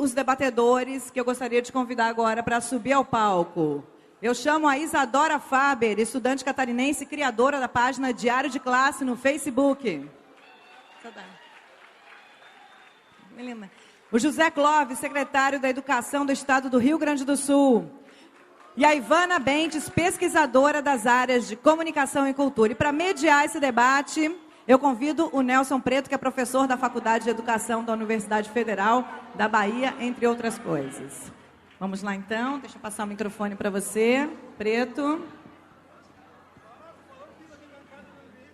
os debatedores que eu gostaria de convidar agora para subir ao palco. Eu chamo a Isadora Faber, estudante catarinense, criadora da página Diário de Classe no Facebook. O José Clóvis, secretário da Educação do Estado do Rio Grande do Sul. E a Ivana Bentes, pesquisadora das áreas de comunicação e cultura. E para mediar esse debate, eu convido o Nelson Preto, que é professor da Faculdade de Educação da Universidade Federal da Bahia, entre outras coisas. Vamos lá, então. Deixa eu passar o microfone para você, Preto.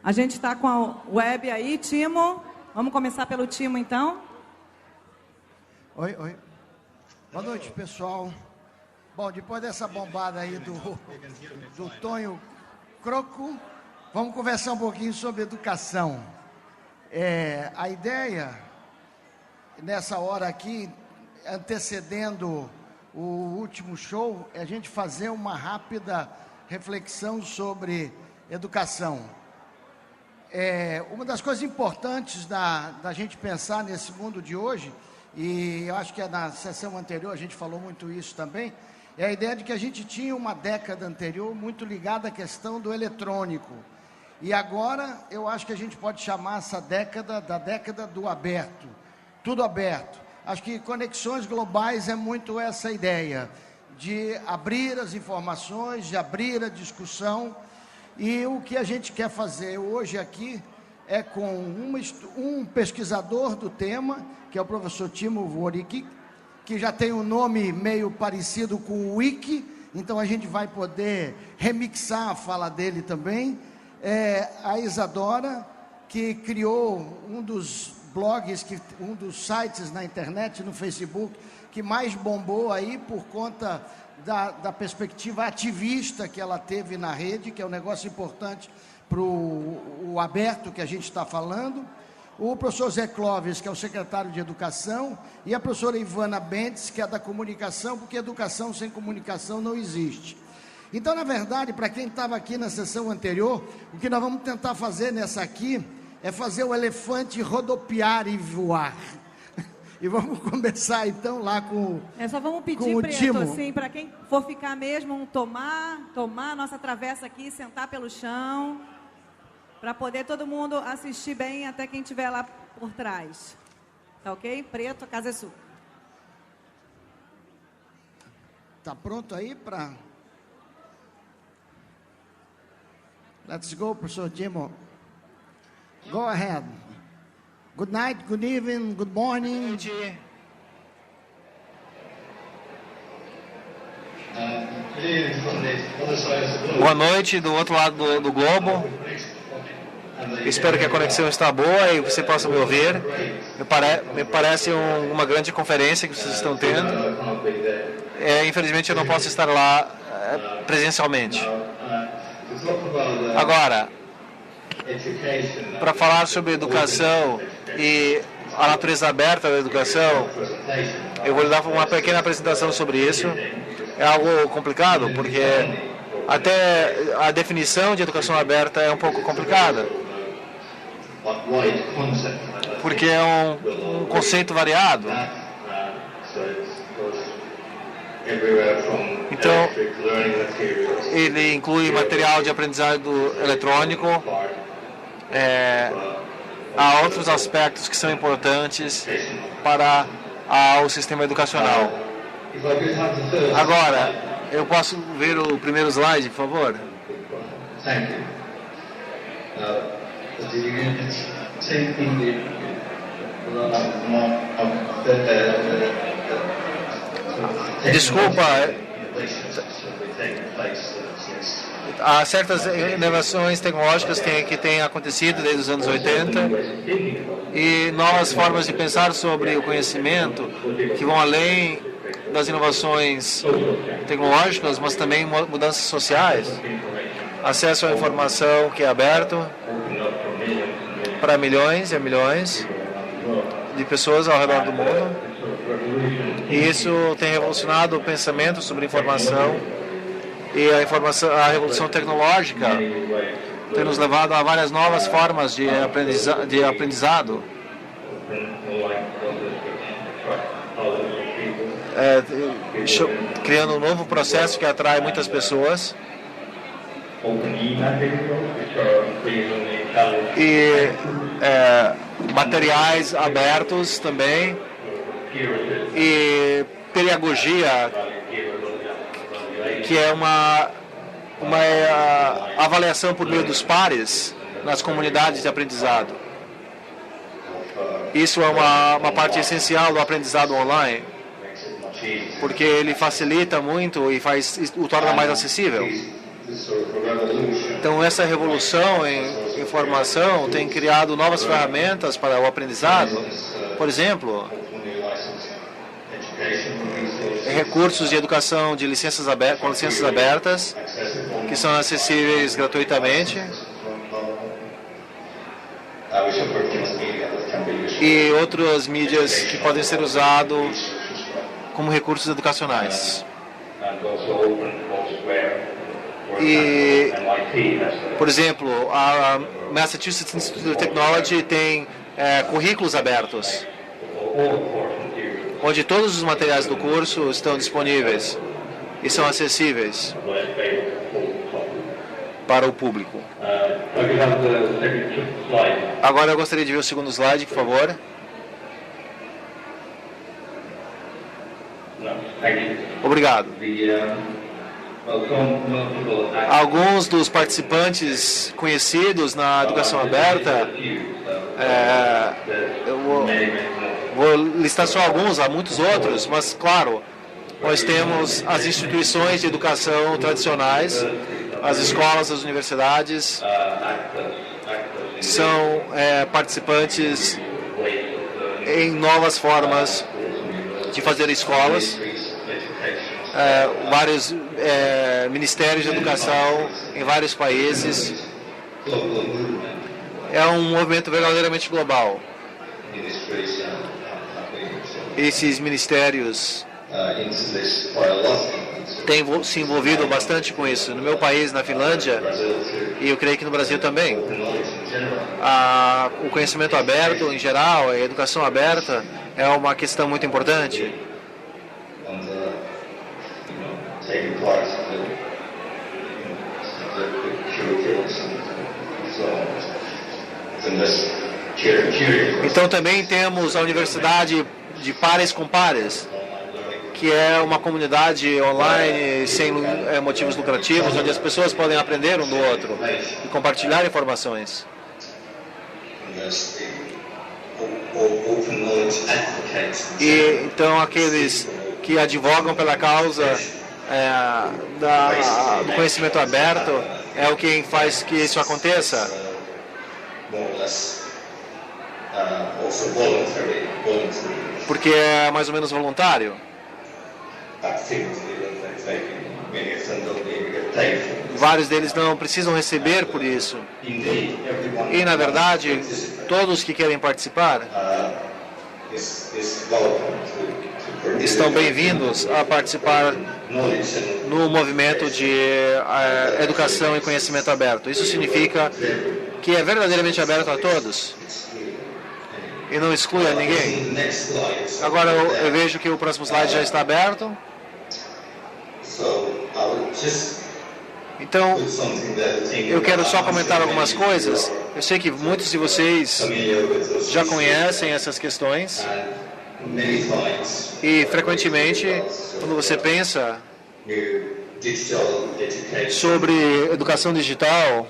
A gente está com a web aí, Timo. Vamos começar pelo Timo, então. Oi. Boa noite, pessoal. Bom, depois dessa bombada aí do Tonho Croco, vamos conversar um pouquinho sobre educação. A ideia, nessa hora aqui, antecedendo o último show, é a gente fazer uma rápida reflexão sobre educação. Uma das coisas importantes da gente pensar nesse mundo de hoje, e eu acho que na sessão anterior a gente falou muito isso também, é a ideia de que a gente tinha uma década anterior muito ligada à questão do eletrônico. E agora eu acho que a gente pode chamar essa década da década do aberto. Tudo aberto. Acho que conexões globais é muito essa ideia de abrir as informações, de abrir a discussão. E o que a gente quer fazer hoje aqui é com um pesquisador do tema, que é o professor Timo Dvorak, que já tem um nome meio parecido com o Wiki, então a gente vai poder remixar a fala dele também. A Isadora, que criou um dos blogs, um dos sites na internet, no Facebook, que mais bombou aí por conta da perspectiva ativista que ela teve na rede, que é um negócio importante para o aberto que a gente está falando. O professor Zé Clóvis, que é o secretário de Educação, e a professora Ivana Bentes, que é da Comunicação, porque educação sem comunicação não existe. Então, na verdade, para quem estava aqui na sessão anterior, o que nós vamos tentar fazer nessa aqui é fazer o elefante rodopiar e voar. E vamos começar, então, lá com só vamos pedir, Preto, assim, para quem for ficar mesmo, tomar a nossa travessa aqui e sentar pelo chão, para poder todo mundo assistir bem, até quem estiver lá por trás. Tá ok? Preto, a casa é sua. Tá pronto aí para... Let's go, professor Timo. Go ahead. Good night, good evening, good morning. Boa noite do outro lado do globo. Espero que a conexão está boa e você possa me ouvir. Me parece uma grande conferência que vocês estão tendo. Infelizmente eu não posso estar lá presencialmente. Agora, para falar sobre educação e a natureza aberta da educação, eu vou lhe dar uma pequena apresentação sobre isso. É algo complicado, porque até a definição de educação aberta é um pouco complicada, porque é um conceito variado. Então, ele inclui material de aprendizado eletrônico, há outros aspectos que são importantes para o sistema educacional. Agora, eu posso ver o primeiro slide, por favor? Desculpa, há certas inovações tecnológicas que têm acontecido desde os anos 80 e novas formas de pensar sobre o conhecimento que vão além das inovações tecnológicas, mas também mudanças sociais. Acesso à informação que é aberto para milhões e milhões de pessoas ao redor do mundo. E isso tem revolucionado o pensamento sobre informação e a revolução tecnológica tem nos levado a várias novas formas de aprendizado. criando um novo processo que atrai muitas pessoas. E materiais abertos também. E pedagogia, que é uma avaliação por meio dos pares nas comunidades de aprendizado. Isso é uma parte essencial do aprendizado online, porque ele facilita muito e o torna mais acessível. Então, essa revolução em informação tem criado novas ferramentas para o aprendizado. Por exemplo, recursos de educação de com licenças abertas, que são acessíveis gratuitamente, e outras mídias que podem ser usados como recursos educacionais. E, por exemplo, a Massachusetts Institute of Technology tem currículos abertos, onde todos os materiais do curso estão disponíveis e são acessíveis para o público. Agora eu gostaria de ver o segundo slide, por favor. Obrigado. Alguns dos participantes conhecidos na educação aberta, eu vou listar só alguns, há muitos outros, mas claro, nós temos as instituições de educação tradicionais, as escolas, as universidades, são participantes em novas formas de fazer escolas, vários ministérios de educação em vários países. É um movimento verdadeiramente global. Esses ministérios têm se envolvido bastante com isso. No meu país, na Finlândia, e eu creio que no Brasil também, o conhecimento aberto em geral, a educação aberta, é uma questão muito importante. Então também temos a Universidade de Pares com Pares, que é uma comunidade online sem motivos lucrativos, onde as pessoas podem aprender um do outro e compartilhar informações. E então aqueles que advogam pela causa do conhecimento aberto é o que faz que isso aconteça. Porque é mais ou menos voluntário. Vários deles não precisam receber por isso. E, na verdade, todos que querem participar estão bem-vindos a participar no movimento de educação e conhecimento aberto. Isso significa que é verdadeiramente aberto a todos e não exclui a ninguém. Agora eu vejo que o próximo slide já está aberto. Então, eu quero só comentar algumas coisas. Eu sei que muitos de vocês já conhecem essas questões. E, frequentemente, quando você pensa sobre educação digital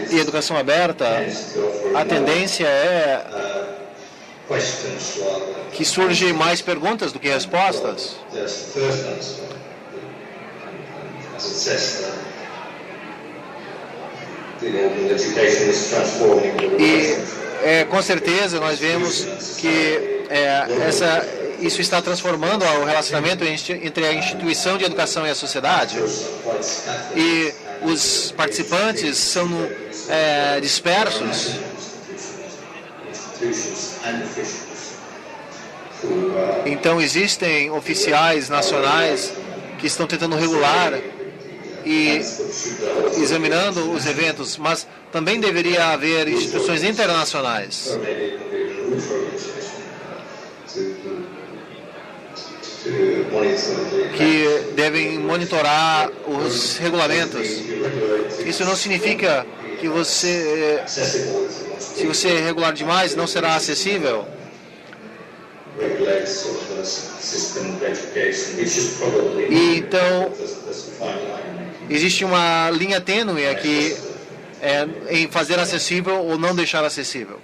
e educação aberta, a tendência é que surgem mais perguntas do que respostas. E com certeza nós vemos que isso está transformando o relacionamento entre a instituição de educação e a sociedade. E os participantes são dispersos. Então existem oficiais nacionais que estão tentando regular e examinando os eventos, mas também deveria haver instituições internacionais que devem monitorar os regulamentos. Isso não significa que se você é regular demais, não será acessível. E então, existe uma linha tênue aqui em fazer acessível ou não deixar acessível.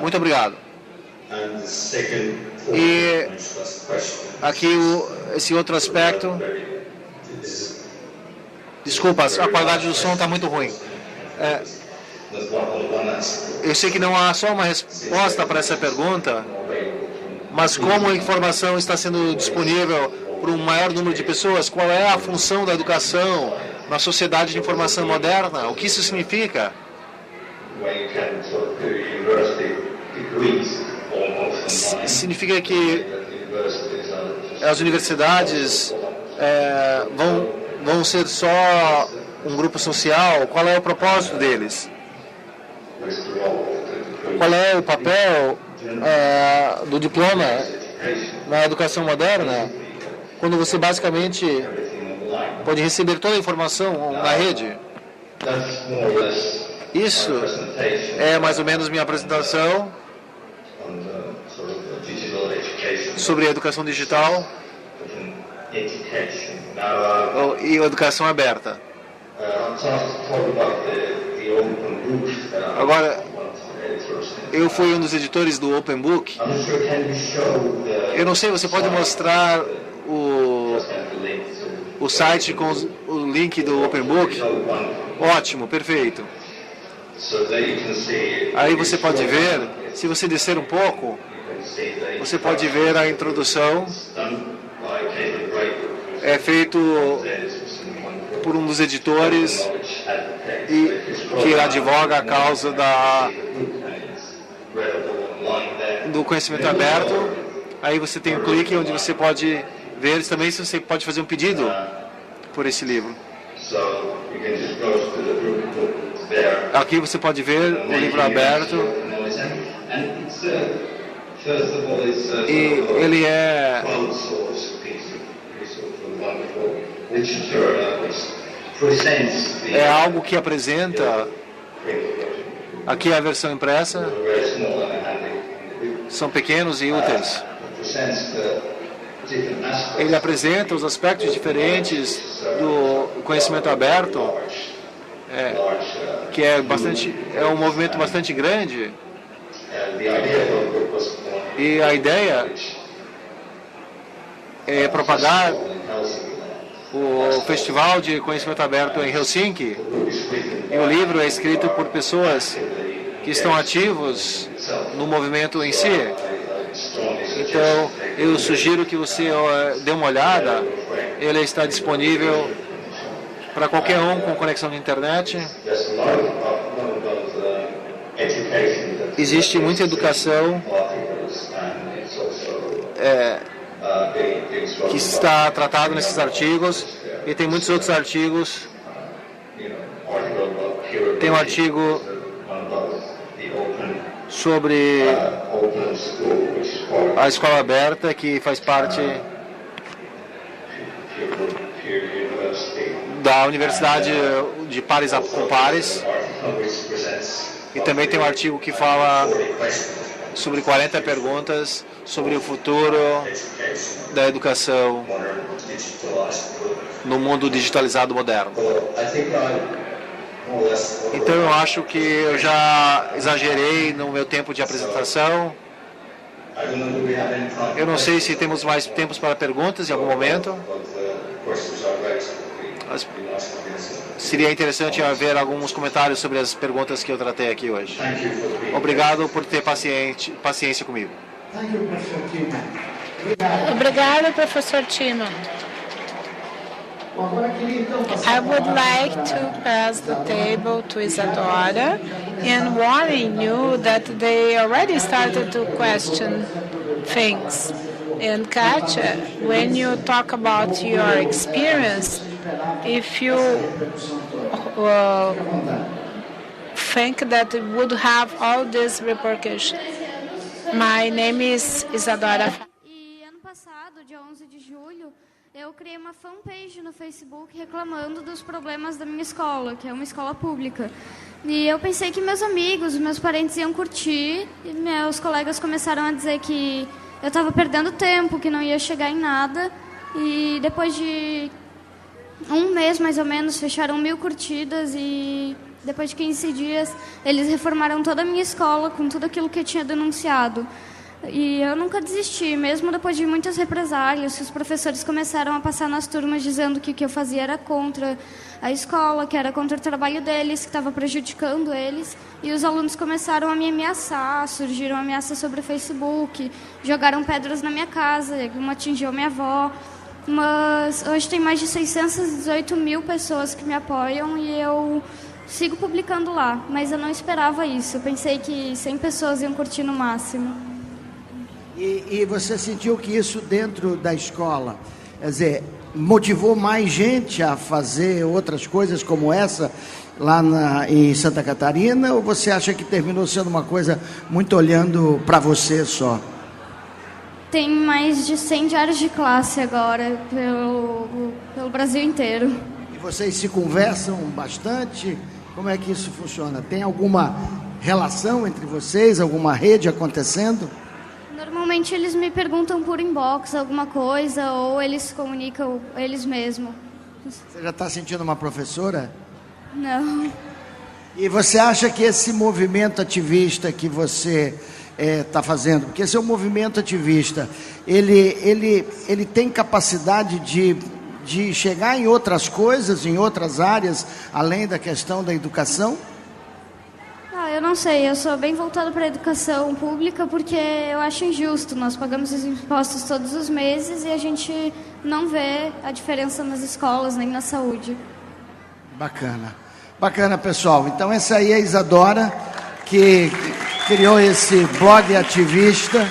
Muito obrigado. E aqui esse outro aspecto. Desculpa, a qualidade do som está muito ruim. Eu sei que não há só uma resposta para essa pergunta, mas como a informação está sendo disponível para um maior número de pessoas, qual é a função da educação na sociedade de informação moderna? O que isso significa? Significa que as universidades vão ser só um grupo social? Qual é o propósito deles? Qual é o papel do diploma na educação moderna, quando você basicamente pode receber toda a informação na rede? Isso é mais ou menos minha apresentação sobre a educação digital e a educação aberta. Agora, eu fui um dos editores do Open Book. Eu não sei, você pode mostrar o site com o link do Open Book? Ótimo, perfeito. Aí você pode ver, se você descer um pouco, você pode ver a introdução. É feito por um dos editores que advoga a causa do conhecimento aberto. Aí você tem um clique onde você pode ver também se você pode fazer um pedido por esse livro. Aqui você pode ver o livro aberto. E ele é algo que apresenta. Aqui é a versão impressa. São pequenos e úteis. Ele apresenta os aspectos diferentes do conhecimento aberto, que é um movimento bastante grande. E a ideia é propagar o Festival de Conhecimento Aberto em Helsinki. E o livro é escrito por pessoas que estão ativos no movimento em si. Então, eu sugiro que você dê uma olhada. Ele está disponível para qualquer um com conexão de internet. Existe muita educação que está tratado nesses artigos, e tem muitos outros artigos. Tem um artigo sobre a escola aberta, que faz parte da Universidade de Pares com Pares. E também tem um artigo que fala sobre 40 perguntas sobre o futuro da educação no mundo digitalizado moderno. Então eu acho que eu já exagerei no meu tempo de apresentação. Eu não sei se temos mais tempos para perguntas em algum momento. Seria interessante haver alguns comentários sobre as perguntas que eu tratei aqui hoje. Obrigado por ter paciência comigo. Obrigado, professor Timon. I would like to pass the table to Isadora and warning you that they already started to question things. And Katja, when you talk about your experience, if you think that it would have all these repercussions, My name is Isadora. E ano passado, dia 11 de julho, eu criei uma fanpage no Facebook reclamando dos problemas da minha escola, que é uma escola pública. E eu pensei que meus amigos, meus parentes iam curtir, e meus colegas começaram a dizer que eu estava perdendo tempo, que não ia chegar em nada. E depois de um mês, mais ou menos, fecharam 1000 curtidas e depois de 15 dias eles reformaram toda a minha escola com tudo aquilo que eu tinha denunciado. E eu nunca desisti, mesmo depois de muitas represálias. Os professores começaram a passar nas turmas dizendo que o que eu fazia era contra a escola, que era contra o trabalho deles, que estava prejudicando eles. E os alunos começaram a me ameaçar, surgiram ameaças sobre o Facebook, jogaram pedras na minha casa, uma atingiu minha avó. Mas hoje tem mais de 618 mil pessoas que me apoiam e eu sigo publicando lá. Mas eu não esperava isso, eu pensei que 100 pessoas iam curtir no máximo. E você sentiu que isso dentro da escola, quer dizer, motivou mais gente a fazer outras coisas como essa lá em Santa Catarina, ou você acha que terminou sendo uma coisa muito olhando para você só? Tem mais de 100 diários de classe agora, pelo Brasil inteiro. E vocês se conversam bastante? Como é que isso funciona? Tem alguma relação entre vocês, alguma rede acontecendo? Normalmente eles me perguntam por inbox alguma coisa, ou eles se comunicam eles mesmos. Você já está sentindo uma professora? Não. E você acha que esse movimento ativista que você está fazendo, porque esse é um movimento ativista, ele tem capacidade de chegar em outras coisas, em outras áreas, além da questão da educação? Eu não sei, eu sou bem voltada para a educação pública porque eu acho injusto. Nós pagamos os impostos todos os meses e a gente não vê a diferença nas escolas nem na saúde. Bacana. Bacana, pessoal. Então essa aí é a Isadora, que criou esse blog ativista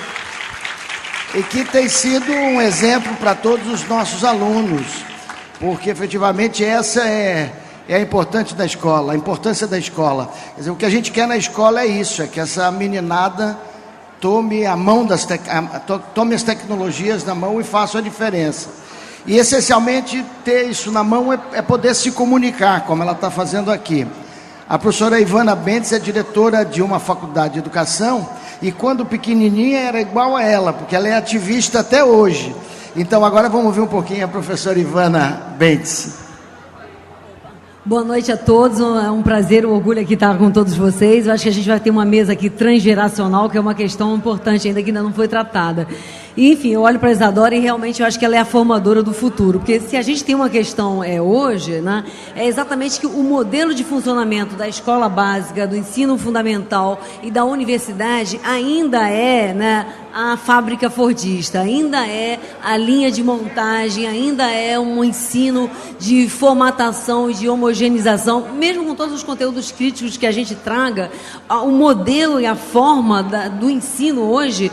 e que tem sido um exemplo para todos os nossos alunos, porque efetivamente essa é a importância da escola, a importância da escola. Quer dizer, o que a gente quer na escola é isso, é que essa meninada tome tome as tecnologias na mão e faça a diferença. E essencialmente ter isso na mão é poder se comunicar, como ela está fazendo aqui. A professora Ivana Bentes é diretora de uma faculdade de educação e quando pequenininha era igual a ela, porque ela é ativista até hoje. Então agora vamos ouvir um pouquinho a professora Ivana Bentes. Boa noite a todos, é um prazer, um orgulho aqui estar com todos vocês. Eu acho que a gente vai ter uma mesa aqui transgeracional, que é uma questão importante ainda que ainda não foi tratada. E, enfim, eu olho para a Isadora e realmente eu acho que ela é a formadora do futuro, porque se a gente tem uma questão hoje, né, é exatamente que o modelo de funcionamento da escola básica, do ensino fundamental e da universidade ainda é, né, a fábrica fordista, ainda é a linha de montagem, ainda é um ensino de formatação e de homogeneização, mesmo com todos os conteúdos críticos que a gente traga, o modelo e a forma do ensino hoje,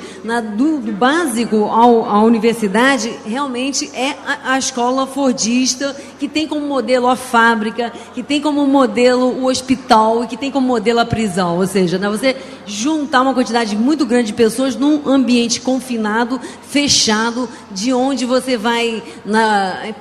do básico à universidade, realmente é a escola fordista, que tem como modelo a fábrica, que tem como modelo o hospital e que tem como modelo a prisão, ou seja, né, você juntar uma quantidade muito grande de pessoas num ambiente confinado, fechado, de onde você vai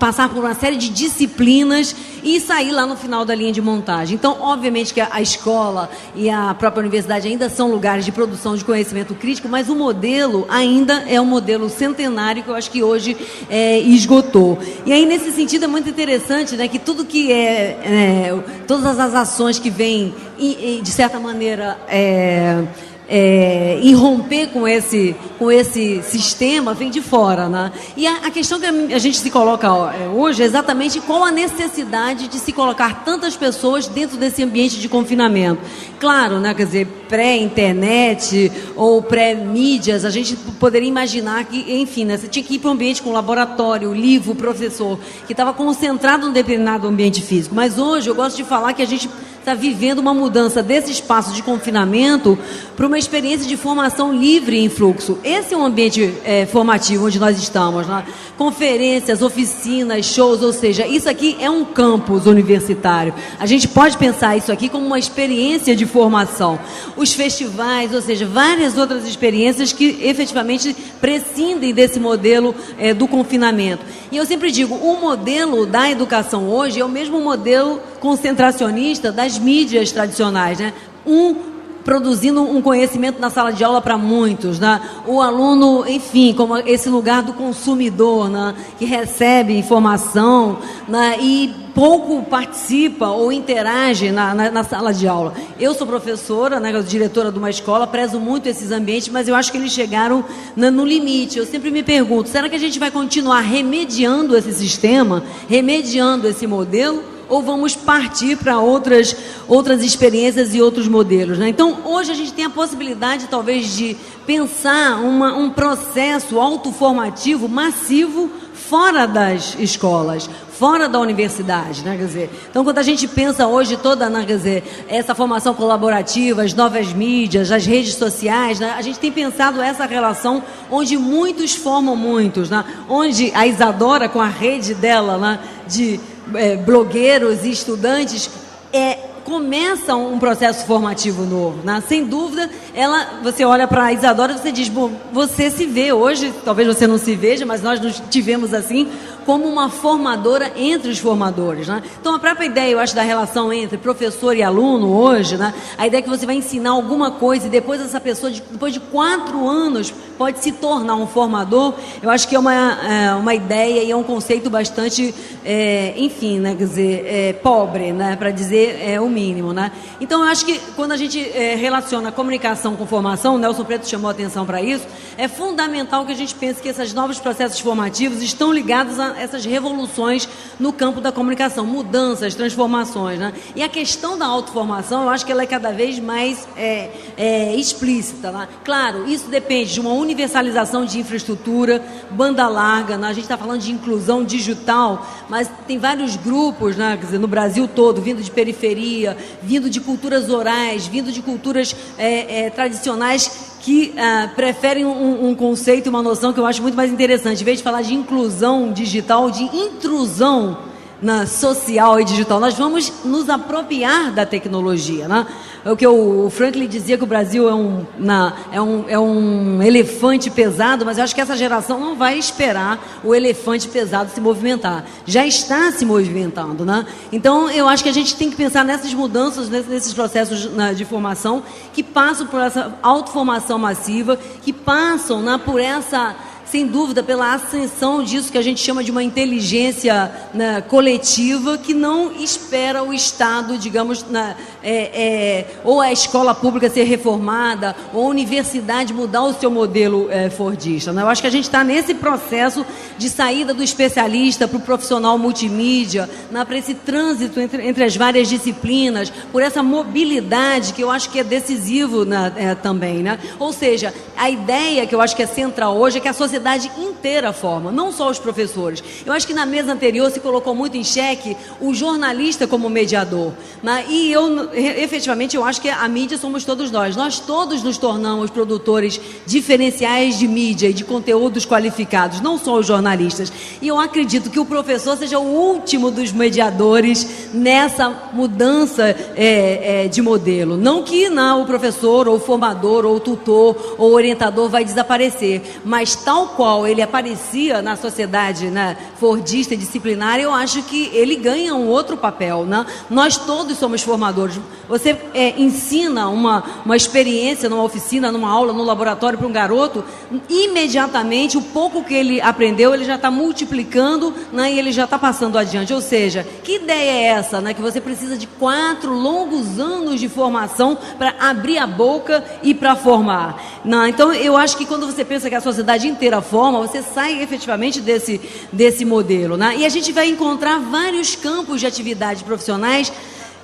passar por uma série de disciplinas e sair lá no final da linha de montagem. Então, obviamente que a escola e a própria universidade ainda são lugares de produção de conhecimento crítico, mas o modelo ainda é um modelo centenário que eu acho que hoje esgotou. E aí, nesse sentido, é muito interessante, né, que tudo que todas as ações que vêm, de certa maneira, irromper com esse sistema vem de fora, né? E a questão que a gente se coloca hoje é exatamente qual a necessidade de se colocar tantas pessoas dentro desse ambiente de confinamento. Claro, né, quer dizer, pré-internet ou pré-mídias, a gente poderia imaginar que, enfim, né, você tinha que ir para um ambiente com laboratório, livro, professor, que estava concentrado num determinado ambiente físico. Mas hoje eu gosto de falar que a gente está vivendo uma mudança desse espaço de confinamento para uma experiência de formação livre em fluxo. Esse é um ambiente formativo onde nós estamos, né? Conferências, oficinas, shows, ou seja, isso aqui é um campus universitário. A gente pode pensar isso aqui como uma experiência de formação. Os festivais, ou seja, várias outras experiências que efetivamente prescindem desse modelo do confinamento. E eu sempre digo, o modelo da educação hoje é o mesmo modelo concentracionista das mídias tradicionais, né? Produzindo um conhecimento na sala de aula para muitos, né? O aluno, enfim, como esse lugar do consumidor, né? Que recebe informação, né? E pouco participa ou interage na sala de aula. Eu sou professora, né? Diretora de uma escola, prezo muito esses ambientes, mas eu acho que eles chegaram no limite. Eu sempre me pergunto, será que a gente vai continuar remediando esse sistema, remediando esse modelo? Ou vamos partir para outras experiências e outros modelos, né? Então, hoje a gente tem a possibilidade, talvez, de pensar um processo autoformativo massivo fora das escolas, fora da universidade, né? Quer dizer, então, quando a gente pensa hoje toda, né, quer dizer, essa formação colaborativa, as novas mídias, as redes sociais, né? A gente tem pensado essa relação onde muitos formam muitos, né? Onde a Isadora, com a rede dela, né, de blogueiros e estudantes, começam um processo formativo novo, né? Sem dúvida, você olha para a Isadora e você diz, bom, você se vê hoje, talvez você não se veja, mas nós nos tivemos assim, como uma formadora entre os formadores, né? Então, a própria ideia, eu acho, da relação entre professor e aluno hoje, né? A ideia é que você vai ensinar alguma coisa e depois essa pessoa, depois de 4 anos, pode se tornar um formador. Eu acho que é uma ideia e é um conceito bastante, enfim, né? Quer dizer, pobre, né? Para dizer o mínimo, né? Então, eu acho que quando a gente relaciona comunicação com formação, o Nelson Preto chamou a atenção para isso, é fundamental que a gente pense que esses novos processos formativos estão ligados a essas revoluções no campo da comunicação, mudanças, transformações, né? E a questão da autoformação, eu acho que ela é cada vez mais explícita, né? Claro, isso depende de uma universalização de infraestrutura, banda larga, né? A gente está falando de inclusão digital, mas tem vários grupos, né? Quer dizer, no Brasil todo, vindo de periferia, vindo de culturas orais, vindo de culturas tradicionais, que preferem um conceito, uma noção que eu acho muito mais interessante. Em vez de falar de inclusão digital, de intrusão social e digital, nós vamos nos apropriar da tecnologia, né? É o que o Franklin dizia, que o Brasil é um elefante pesado, mas eu acho que essa geração não vai esperar o elefante pesado se movimentar. Já está se movimentando, né? Então, eu acho que a gente tem que pensar nessas mudanças, nesses processos de formação, que passam por essa autoformação massiva, que passam, né, por essa, sem dúvida, pela ascensão disso que a gente chama de uma inteligência, né, coletiva, que não espera o Estado, digamos, ou a escola pública ser reformada, ou a universidade mudar o seu modelo fordista, né? Eu acho que a gente está nesse processo de saída do especialista para o profissional multimídia, né, para esse trânsito entre as várias disciplinas, por essa mobilidade que eu acho que é decisivo, né, também, né? Ou seja, a ideia que eu acho que é central hoje é que a sociedade inteira forma, não só os professores. Eu acho que na mesa anterior se colocou muito em xeque o jornalista como mediador, né? E efetivamente, eu acho que a mídia somos todos nós. Nós todos nos tornamos produtores diferenciais de mídia e de conteúdos qualificados, não só os jornalistas. E eu acredito que o professor seja o último dos mediadores nessa mudança de modelo. Não que o professor, ou o formador, ou o tutor, ou o orientador vai desaparecer, mas tal qual ele aparecia na sociedade, né, fordista e disciplinar, eu acho que ele ganha um outro papel, né? Nós todos somos formadores. Você ensina uma experiência numa oficina, numa aula, num laboratório para um garoto, imediatamente o pouco que ele aprendeu, ele já está multiplicando, né, e ele já está passando adiante. Ou seja, que ideia é essa, né, que você precisa de 4 longos anos de formação para abrir a boca e para formar? Não, então, eu acho que quando você pensa que a sociedade inteira forma, você sai efetivamente desse modelo, né? E a gente vai encontrar vários campos de atividades profissionais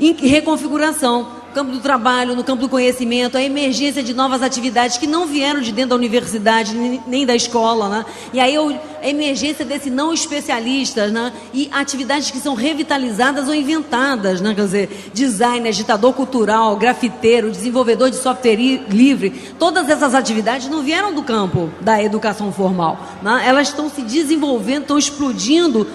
em reconfiguração. No campo do trabalho, no campo do conhecimento, a emergência de novas atividades que não vieram de dentro da universidade, nem da escola, né? E aí a emergência desse não especialistas, né? E atividades que são revitalizadas ou inventadas, né? Quer dizer, design, agitador cultural, grafiteiro, desenvolvedor de software livre, todas essas atividades não vieram do campo da educação formal, né? Elas estão se desenvolvendo, estão explodindo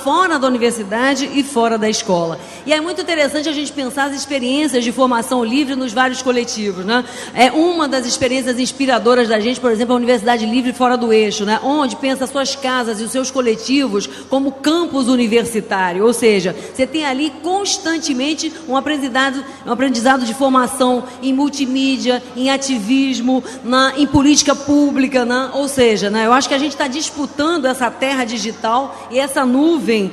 fora da universidade e fora da escola. E é muito interessante a gente pensar as experiências de formação livre nos vários coletivos, né? É uma das experiências inspiradoras da gente, por exemplo, a Universidade Livre Fora do Eixo, né? Onde pensa as suas casas e os seus coletivos como campus universitário, ou seja, você tem ali constantemente um aprendizado de formação em multimídia, em ativismo, em política pública, né? Ou seja, né? Eu acho que a gente está disputando essa terra digital e essa nuvem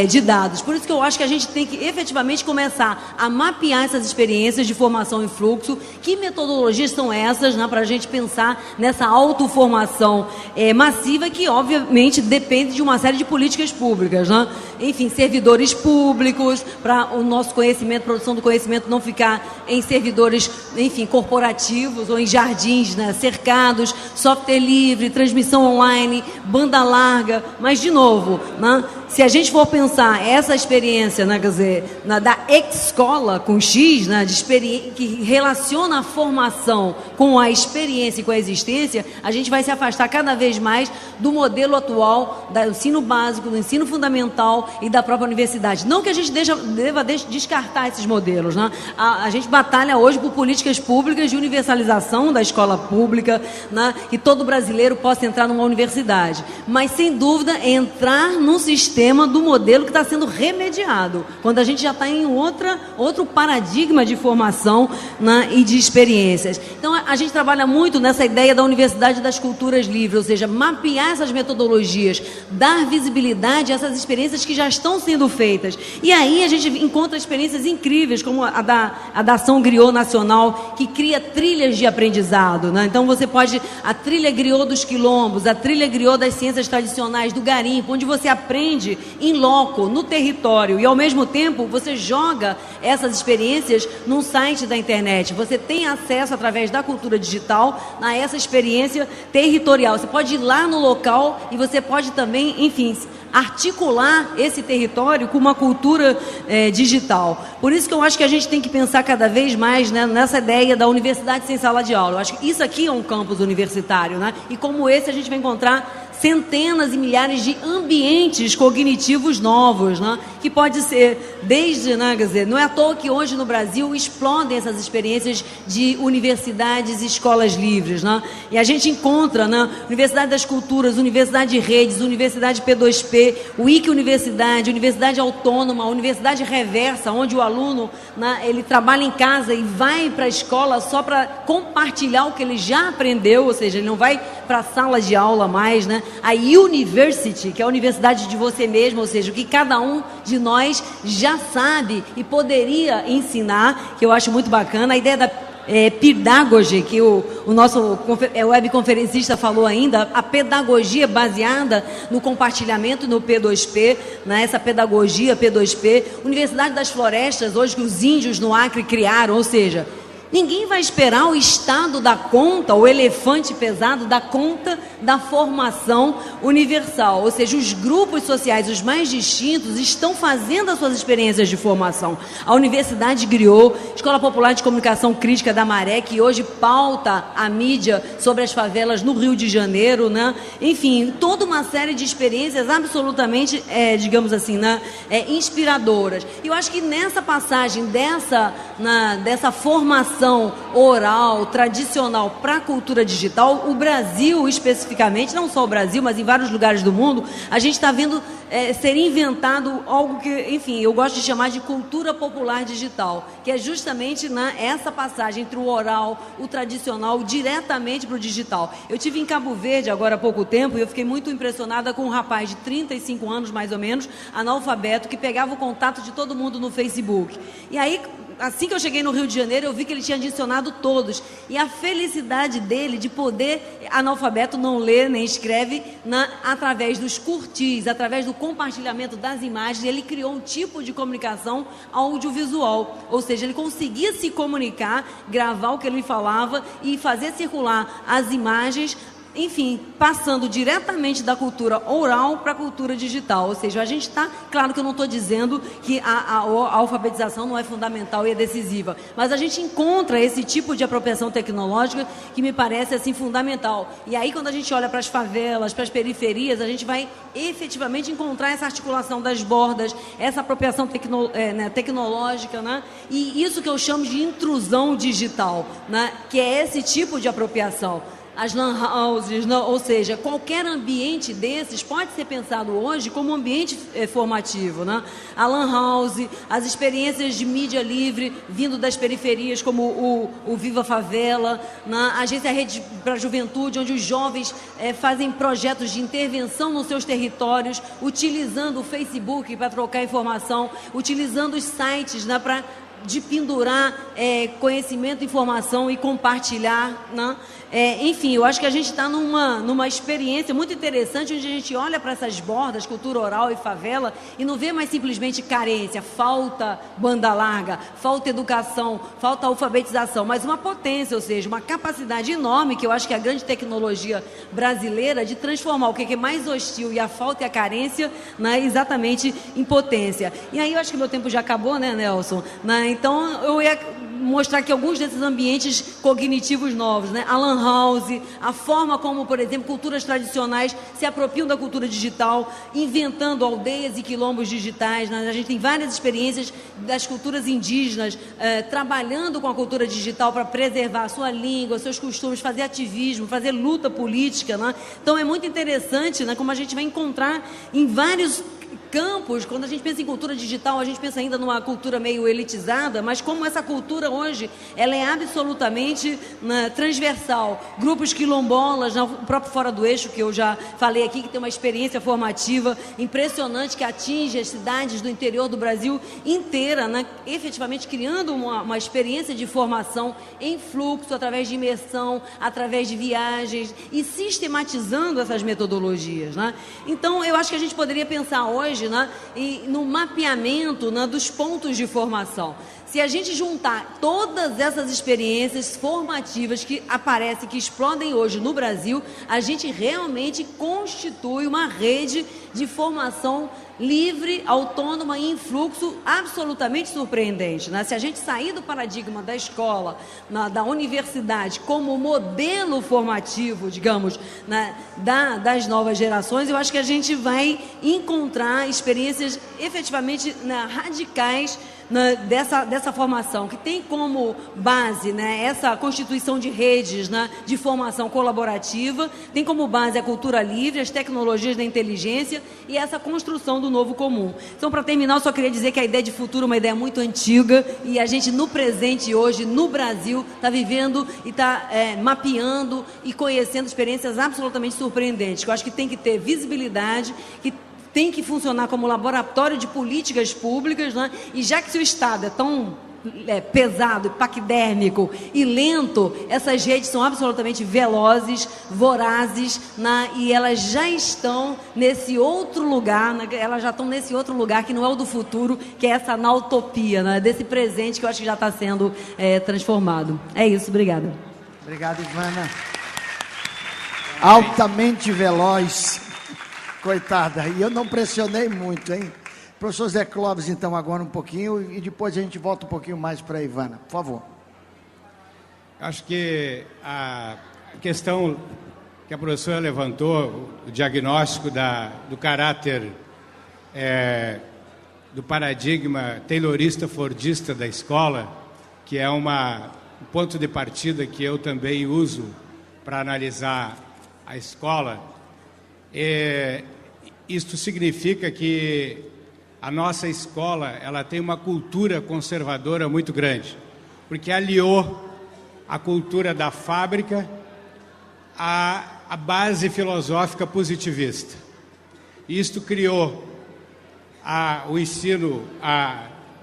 de dados. Por isso que eu acho que a gente tem que efetivamente começar a mapear essas experiências de formação em fluxo. Que metodologias são essas, né, para a gente pensar nessa autoformação massiva que, obviamente, depende de uma série de políticas públicas, né? Enfim, servidores públicos, para o nosso conhecimento, produção do conhecimento não ficar em servidores, enfim, corporativos ou em jardins, né, cercados, software livre, transmissão online, banda larga, mas, de novo, né, se a gente for pensar essa experiência, né, quer dizer, da escola com X, né, que relaciona a formação com a experiência e com a existência, a gente vai se afastar cada vez mais do modelo atual do ensino básico, do ensino fundamental e da própria universidade. Não que a gente deva descartar esses modelos, né? A gente batalha hoje por políticas públicas de universalização da escola pública, né, que todo brasileiro possa entrar numa universidade. Mas, sem dúvida, entrar num sistema do modelo que está sendo remediado, quando a gente já está em outro paradigma de formação, né, e de experiências. Então, a gente trabalha muito nessa ideia da Universidade das Culturas Livres, ou seja, mapear essas metodologias, dar visibilidade a essas experiências que já estão sendo feitas. E aí a gente encontra experiências incríveis, como a da Ação Griot Nacional, que cria trilhas de aprendizado, né? Então, a trilha Griot dos quilombos, a trilha Griot das ciências tradicionais, do garimpo, onde você aprende em loco, no território, e ao mesmo tempo você joga essas experiências num site da internet. Você tem acesso, através da cultura digital, a essa experiência territorial. Você pode ir lá no local e você pode também, enfim, articular esse território com uma cultura digital. Por isso que eu acho que a gente tem que pensar cada vez mais, né, nessa ideia da universidade sem sala de aula. Eu acho que isso aqui é um campus universitário, né? E como esse a gente vai encontrar centenas e milhares de ambientes cognitivos novos, né? Que pode ser desde, né, quer dizer, não é à toa que hoje no Brasil explodem essas experiências de universidades e escolas livres, né? E a gente encontra, né, Universidade das Culturas, Universidade de Redes, Universidade P2P, Wiki Universidade, Universidade Autônoma, Universidade Reversa, onde o aluno, né, ele trabalha em casa e vai para a escola só para compartilhar o que ele já aprendeu, ou seja, ele não vai para a sala de aula mais, né? A University, que é a universidade de você mesmo, ou seja, o que cada um de nós já sabe e poderia ensinar, que eu acho muito bacana. A ideia da pedagogy, que o nosso webconferencista falou ainda, a pedagogia baseada no compartilhamento, no P2P, né, essa pedagogia P2P, Universidade das Florestas, hoje que os índios no Acre criaram, ou seja, ninguém vai esperar o Estado dar conta, o elefante pesado dar conta da formação universal. Ou seja, os grupos sociais, os mais distintos, estão fazendo as suas experiências de formação. A Universidade Griot, Escola Popular de Comunicação Crítica da Maré, que hoje pauta a mídia sobre as favelas no Rio de Janeiro, né? Enfim, toda uma série de experiências absolutamente, digamos assim, né, inspiradoras. E eu acho que nessa passagem dessa formação oral, tradicional, para a cultura digital, o Brasil especificamente, não só o Brasil, mas em vários lugares do mundo, a gente está vendo ser inventado algo que, enfim, eu gosto de chamar de cultura popular digital, que é justamente essa passagem entre o oral, o tradicional, diretamente para o digital. Eu estive em Cabo Verde agora há pouco tempo e eu fiquei muito impressionada com um rapaz de 35 anos, mais ou menos, analfabeto, que pegava o contato de todo mundo no Facebook. E aí, assim que eu cheguei no Rio de Janeiro, eu vi que ele tinha adicionado todos. E a felicidade dele de poder, analfabeto, não lê nem escreve, através dos curtis, através do compartilhamento das imagens, ele criou um tipo de comunicação audiovisual. Ou seja, ele conseguia se comunicar, gravar o que ele falava e fazer circular as imagens, enfim, passando diretamente da cultura oral para a cultura digital. Ou seja, a gente está... Claro que eu não estou dizendo que a alfabetização não é fundamental e é decisiva, mas a gente encontra esse tipo de apropriação tecnológica que me parece assim fundamental. E aí, quando a gente olha para as favelas, para as periferias, a gente vai efetivamente encontrar essa articulação das bordas, essa apropriação tecnológica, né? E isso que eu chamo de intrusão digital, né? Que é esse tipo de apropriação. As lan houses, ou seja, qualquer ambiente desses pode ser pensado hoje como um ambiente formativo, né? A lan house, as experiências de mídia livre vindo das periferias, como o Viva Favela, né? A Agência Rede para a Juventude, onde os jovens fazem projetos de intervenção nos seus territórios, utilizando o Facebook para trocar informação, utilizando os sites, né, de pendurar conhecimento, informação e compartilhar, né? Enfim, eu acho que a gente está numa experiência muito interessante, onde a gente olha para essas bordas, cultura oral e favela, e não vê mais simplesmente carência, falta banda larga, falta educação, falta alfabetização, mas uma potência, ou seja, uma capacidade enorme, que eu acho que é a grande tecnologia brasileira, de transformar o que é mais hostil e a falta e a carência, né, exatamente em potência. E aí eu acho que meu tempo já acabou, né, Nelson? Então eu ia mostrar aqui alguns desses ambientes cognitivos novos, né? A lan house, a forma como, por exemplo, culturas tradicionais se apropriam da cultura digital, inventando aldeias e quilombos digitais, né? A gente tem várias experiências das culturas indígenas trabalhando com a cultura digital para preservar a sua língua, seus costumes, fazer ativismo, fazer luta política, né? Então é muito interessante, né, como a gente vai encontrar em vários campos. Quando a gente pensa em cultura digital, a gente pensa ainda numa cultura meio elitizada, mas como essa cultura hoje, ela é absolutamente transversal. Grupos quilombolas, o próprio Fora do Eixo, que eu já falei aqui, que tem uma experiência formativa impressionante, que atinge as cidades do interior do Brasil inteira, né? Efetivamente criando uma experiência de formação em fluxo, através de imersão, através de viagens, e sistematizando essas metodologias, né? Então, eu acho que a gente poderia pensar hoje, né, no mapeamento, né, dos pontos de formação. Se a gente juntar todas essas experiências formativas que aparecem, que explodem hoje no Brasil, a gente realmente constitui uma rede de formação livre, autônoma e em fluxo absolutamente surpreendente, né? Se a gente sair do paradigma da escola, da universidade, como modelo formativo, digamos, né, das novas gerações, eu acho que a gente vai encontrar experiências efetivamente, né, radicais, né, dessa formação, que tem como base, né, essa constituição de redes, né, de formação colaborativa, tem como base a cultura livre, as tecnologias da inteligência e essa construção do novo comum. Então, para terminar, eu só queria dizer que a ideia de futuro é uma ideia muito antiga, e a gente, no presente hoje, no Brasil, está vivendo e está mapeando e conhecendo experiências absolutamente surpreendentes, que eu acho que tem que ter visibilidade, que tem que funcionar como laboratório de políticas públicas, né? E já que o Estado é tão pesado, paquidérmico e lento, essas redes são absolutamente velozes, vorazes, né? E elas já estão nesse outro lugar, né? Elas já estão nesse outro lugar que não é o do futuro, que é essa nautopia, né? Desse presente que eu acho que já está sendo transformado. É isso, obrigada. Obrigado, Ivana. Altamente veloz. Coitada, e eu não pressionei muito, hein? Professor Zé Clóvis, então, agora um pouquinho, e depois a gente volta um pouquinho mais para a Ivana, por favor. Acho que a questão que a professora levantou, o diagnóstico do caráter, do paradigma taylorista-fordista da escola, que é um ponto de partida que eu também uso para analisar a escola. Isto significa que a nossa escola, ela tem uma cultura conservadora muito grande, porque aliou a cultura da fábrica à base filosófica positivista. Isto criou o ensino,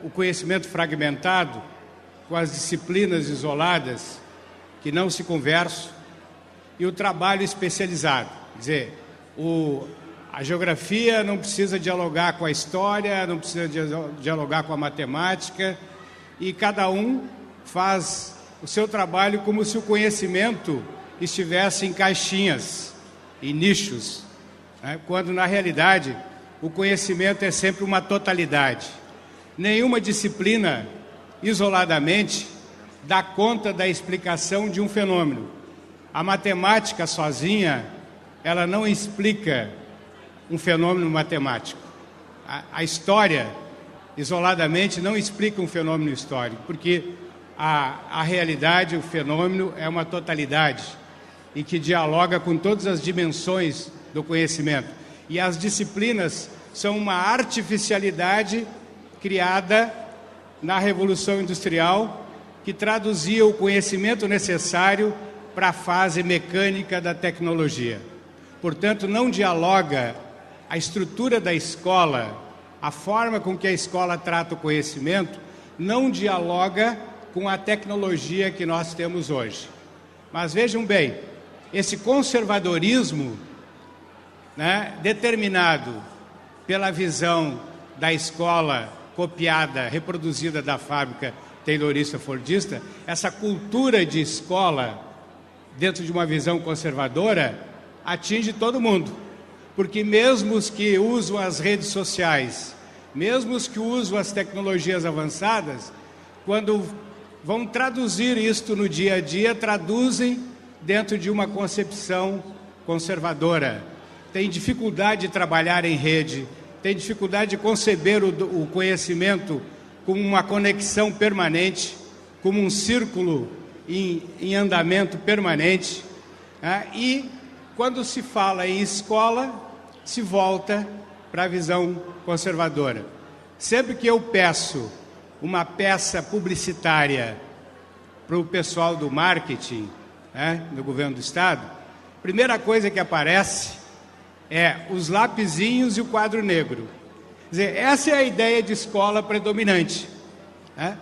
o conhecimento fragmentado com as disciplinas isoladas, que não se conversam, e o trabalho especializado. Quer dizer, a geografia não precisa dialogar com a história, não precisa dialogar com a matemática, e cada um faz o seu trabalho como se o conhecimento estivesse em caixinhas, em nichos, né? Quando, na realidade, o conhecimento é sempre uma totalidade. Nenhuma disciplina, isoladamente, dá conta da explicação de um fenômeno. A matemática sozinha, ela não explica um fenômeno matemático. A história, isoladamente, não explica um fenômeno histórico, porque a realidade, o fenômeno, é uma totalidade e que dialoga com todas as dimensões do conhecimento. E as disciplinas são uma artificialidade criada na Revolução Industrial, que traduzia o conhecimento necessário para a fase mecânica da tecnologia. Portanto, não dialoga a estrutura da escola, a forma com que a escola trata o conhecimento, não dialoga com a tecnologia que nós temos hoje. Mas vejam bem, esse conservadorismo, né, determinado pela visão da escola copiada, reproduzida da fábrica taylorista-fordista, essa cultura de escola dentro de uma visão conservadora atinge todo mundo, porque mesmo os que usam as redes sociais, mesmo os que usam as tecnologias avançadas, quando vão traduzir isto no dia a dia, traduzem dentro de uma concepção conservadora. Tem dificuldade de trabalhar em rede, tem dificuldade de conceber o conhecimento como uma conexão permanente, como um círculo em andamento permanente, né? E quando se fala em escola, se volta para a visão conservadora. Sempre que eu peço uma peça publicitária para o pessoal do marketing, né, do governo do Estado, a primeira coisa que aparece é os lapisinhos e o quadro negro. Quer dizer, essa é a ideia de escola predominante, né?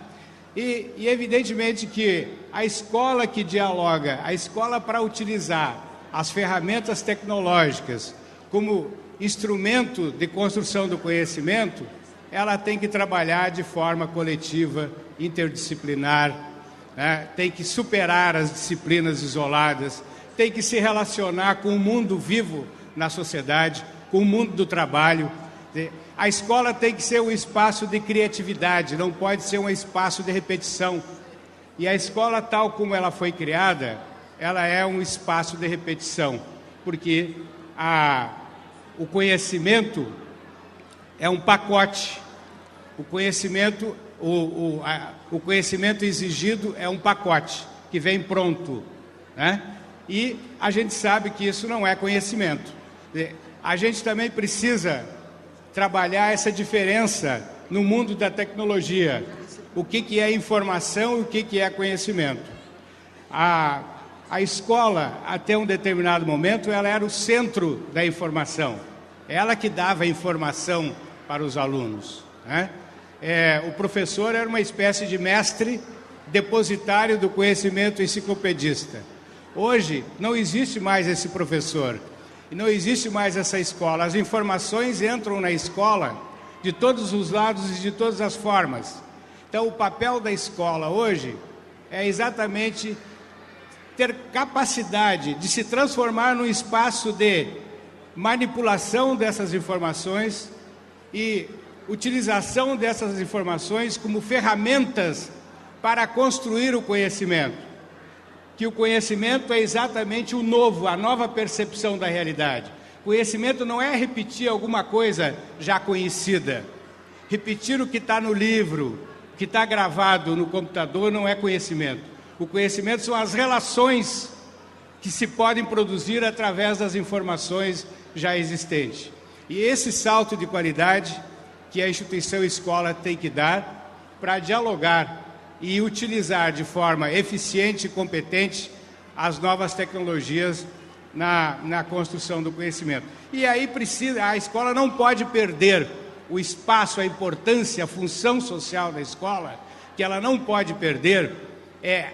E evidentemente que a escola que dialoga, a escola para utilizar as ferramentas tecnológicas como instrumento de construção do conhecimento, ela tem que trabalhar de forma coletiva, interdisciplinar, né? Tem que superar as disciplinas isoladas, tem que se relacionar com o mundo vivo na sociedade, com o mundo do trabalho. A escola tem que ser um espaço de criatividade, não pode ser um espaço de repetição. E a escola, tal como ela foi criada, ela é um espaço de repetição, porque o conhecimento é um pacote. O conhecimento exigido é um pacote que vem pronto, né? E a gente sabe que isso não é conhecimento. A gente também precisa trabalhar essa diferença no mundo da tecnologia. O que é informação e o que é conhecimento. A escola, até um determinado momento, ela era o centro da informação. Ela que dava a informação para os alunos, né? O professor era uma espécie de mestre depositário do conhecimento enciclopedista. Hoje não existe mais esse professor, e não existe mais essa escola. As informações entram na escola de todos os lados e de todas as formas. Então, o papel da escola hoje é exatamente ter capacidade de se transformar num espaço de manipulação dessas informações e utilização dessas informações como ferramentas para construir o conhecimento. Que o conhecimento é exatamente o novo, a nova percepção da realidade. Conhecimento não é repetir alguma coisa já conhecida. Repetir o que está no livro, o que está gravado no computador não é conhecimento. O conhecimento são as relações que se podem produzir através das informações já existentes. E esse salto de qualidade que a instituição escola tem que dar para dialogar e utilizar de forma eficiente e competente as novas tecnologias na construção do conhecimento. E aí a escola não pode perder o espaço, a importância, a função social da escola que ela não pode perder é,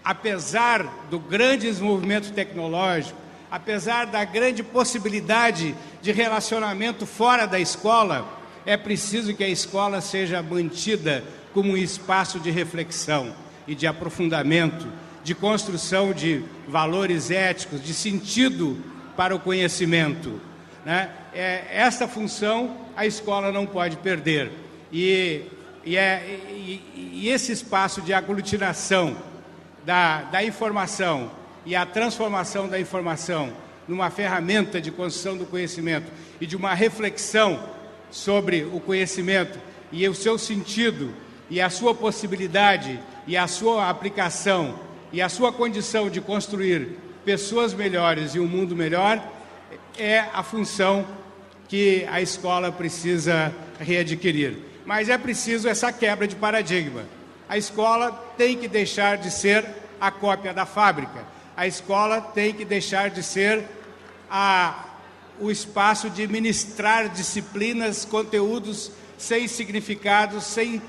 apesar do grande desenvolvimento tecnológico, apesar da grande possibilidade de relacionamento fora da escola, é preciso que a escola seja mantida como um espaço de reflexão e de aprofundamento, de construção de valores éticos, de sentido para o conhecimento, né? Essa função a escola não pode perder. E esse espaço de aglutinação da informação e a transformação da informação numa ferramenta de construção do conhecimento e de uma reflexão sobre o conhecimento e o seu sentido e a sua possibilidade e a sua aplicação e a sua condição de construir pessoas melhores e um mundo melhor é a função que a escola precisa readquirir. Mas é preciso essa quebra de paradigma. A escola tem que deixar de ser a cópia da fábrica. A escola tem que deixar de ser o espaço de ministrar disciplinas, conteúdos sem significado, sem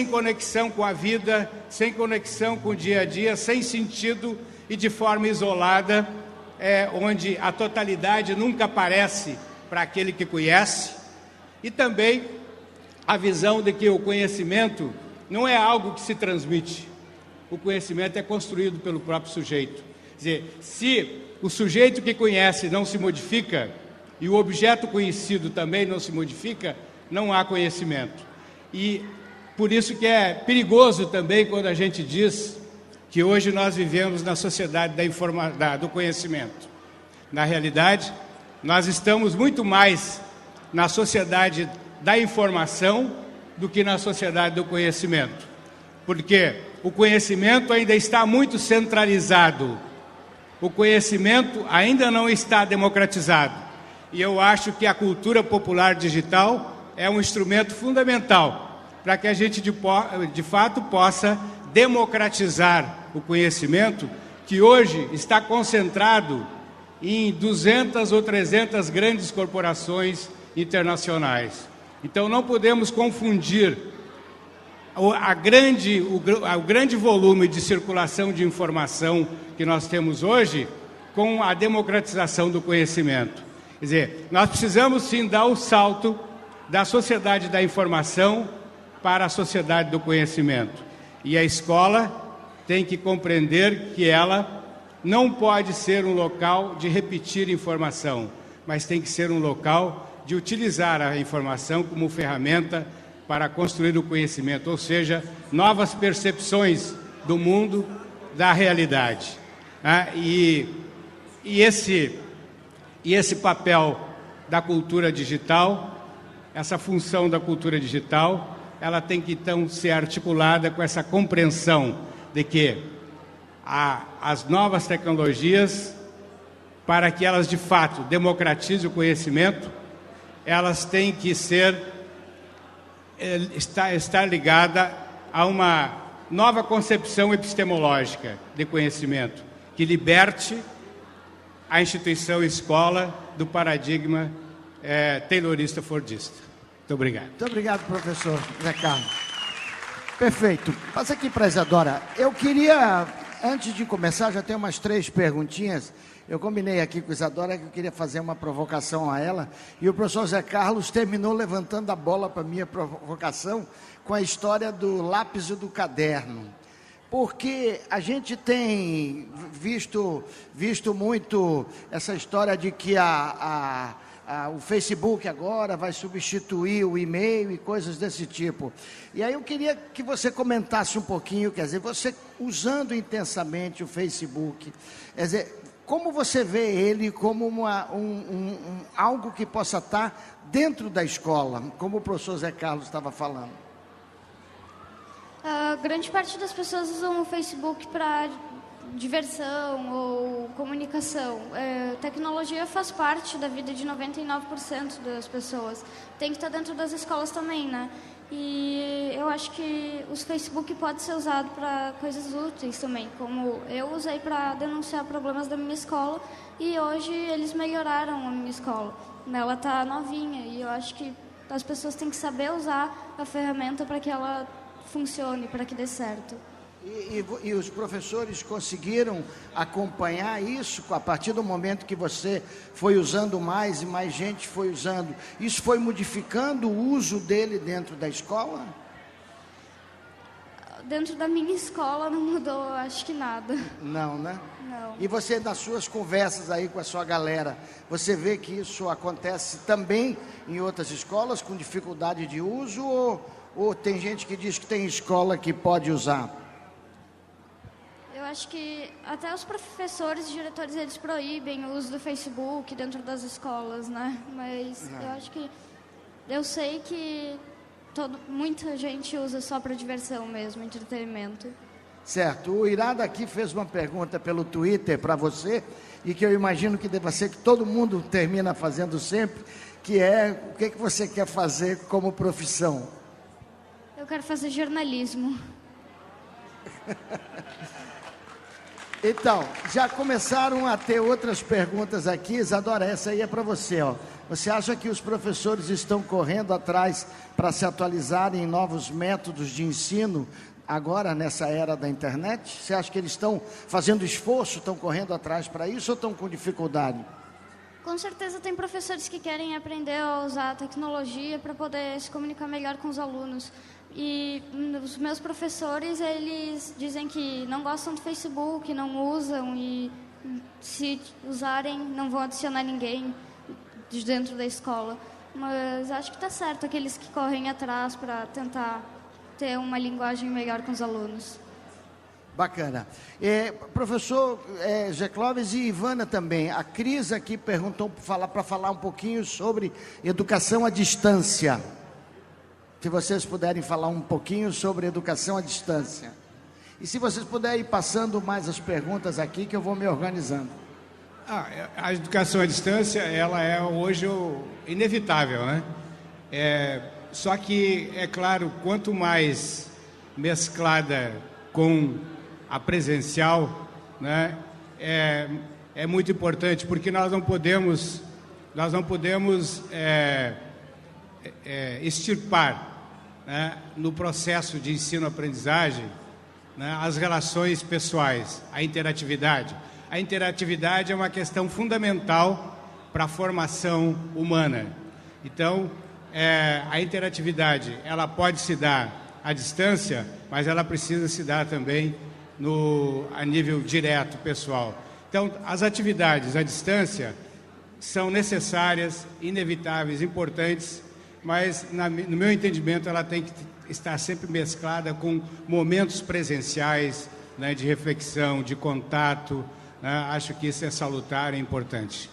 conexão com a vida, sem conexão com o dia a dia, sem sentido e de forma isolada, onde a totalidade nunca aparece para aquele que conhece. E também a visão de que o conhecimento não é algo que se transmite. O conhecimento é construído pelo próprio sujeito. Quer dizer, se o sujeito que conhece não se modifica e o objeto conhecido também não se modifica, não há conhecimento. E por isso que é perigoso também quando a gente diz que hoje nós vivemos na sociedade do conhecimento. Na realidade, nós estamos muito mais na sociedade da informação do que na sociedade do conhecimento. Porque o conhecimento ainda está muito centralizado. O conhecimento ainda não está democratizado. E eu acho que a cultura popular digital é um instrumento fundamental para que a gente, de fato, possa democratizar o conhecimento que hoje está concentrado em 200 ou 300 grandes corporações internacionais. Então, não podemos confundir o grande volume de circulação de informação que nós temos hoje com a democratização do conhecimento. Quer dizer, nós precisamos sim dar o salto da sociedade da informação para a sociedade do conhecimento. E a escola tem que compreender que ela não pode ser um local de repetir informação, mas tem que ser um local de utilizar a informação como ferramenta para construir o conhecimento, ou seja, novas percepções do mundo, da realidade. E esse papel da cultura digital, essa função da cultura digital, ela tem que então ser articulada com essa compreensão de que as novas tecnologias, para que elas de fato democratizem o conhecimento, elas têm que estar ligada a uma nova concepção epistemológica de conhecimento, que liberte a instituição escola do paradigma taylorista-fordista. Muito obrigado. Muito obrigado, professor Zé Carlos. Perfeito. Passa aqui para a Isadora. Eu queria, antes de começar, já tenho umas 3 perguntinhas. Eu combinei aqui com a Isadora que eu queria fazer uma provocação a ela, e o professor Zé Carlos terminou levantando a bola para a minha provocação com a história do lápis e do caderno. Porque a gente tem visto muito essa história de que o Facebook agora vai substituir o e-mail e coisas desse tipo. E aí eu queria que você comentasse um pouquinho, quer dizer, você usando intensamente o Facebook, quer dizer, como você vê ele como algo que possa estar dentro da escola, como o professor Zé Carlos estava falando? Grande parte das pessoas usam o Facebook para diversão ou comunicação. Tecnologia faz parte da vida de 99% das pessoas. Tem que estar dentro das escolas também, né? E eu acho que o Facebook pode ser usado para coisas úteis também, como eu usei para denunciar problemas da minha escola e hoje eles melhoraram a minha escola. Ela está novinha e eu acho que as pessoas têm que saber usar a ferramenta para que ela funcione, para que dê certo. E os professores conseguiram acompanhar isso a partir do momento que você foi usando mais e mais gente foi usando? Isso foi modificando o uso dele dentro da escola? Dentro da minha escola não mudou, acho que nada. Não, né? Não. E você, nas suas conversas aí com a sua galera, você vê que isso acontece também em outras escolas com dificuldade de uso? Ou tem gente que diz que tem escola que pode usar? Eu acho que até os professores e diretores, eles proíbem o uso do Facebook dentro das escolas, né? Mas eu sei que muita gente usa só para diversão mesmo, entretenimento. Certo. O Irada aqui fez uma pergunta pelo Twitter para você, e que eu imagino que deva ser que todo mundo termina fazendo sempre, que é: o que você quer fazer como profissão? Eu quero fazer jornalismo. Então, já começaram a ter outras perguntas aqui. Isadora, essa aí é para você, ó. Você acha que os professores estão correndo atrás para se atualizarem em novos métodos de ensino agora nessa era da internet? Você acha que eles estão fazendo esforço, estão correndo atrás para isso, ou estão com dificuldade? Com certeza tem professores que querem aprender a usar a tecnologia para poder se comunicar melhor com os alunos. E os meus professores, eles dizem que não gostam do Facebook, não usam, e se usarem não vão adicionar ninguém de dentro da escola. Mas acho que está certo aqueles que correm atrás para tentar ter uma linguagem melhor com os alunos. Bacana. Professor Zé Clóvis e Ivana também. A Cris aqui perguntou para falar um pouquinho sobre educação à distância. Se vocês puderem falar um pouquinho sobre educação à distância. E se vocês puderem ir passando mais as perguntas aqui, que eu vou me organizando. A educação à distância, ela é hoje inevitável, né? Só que, é claro, quanto mais mesclada com a presencial, né, é muito importante, porque nós não podemos extirpar, né, no processo de ensino-aprendizagem, né, as relações pessoais, a interatividade. A interatividade é uma questão fundamental para a formação humana. Então, a interatividade, ela pode se dar à distância, mas ela precisa se dar também a nível direto, pessoal. Então, as atividades à distância são necessárias, inevitáveis, importantes, mas, no meu entendimento, ela tem que estar sempre mesclada com momentos presenciais, né, de reflexão, de contato, né? Acho que isso é salutar e importante.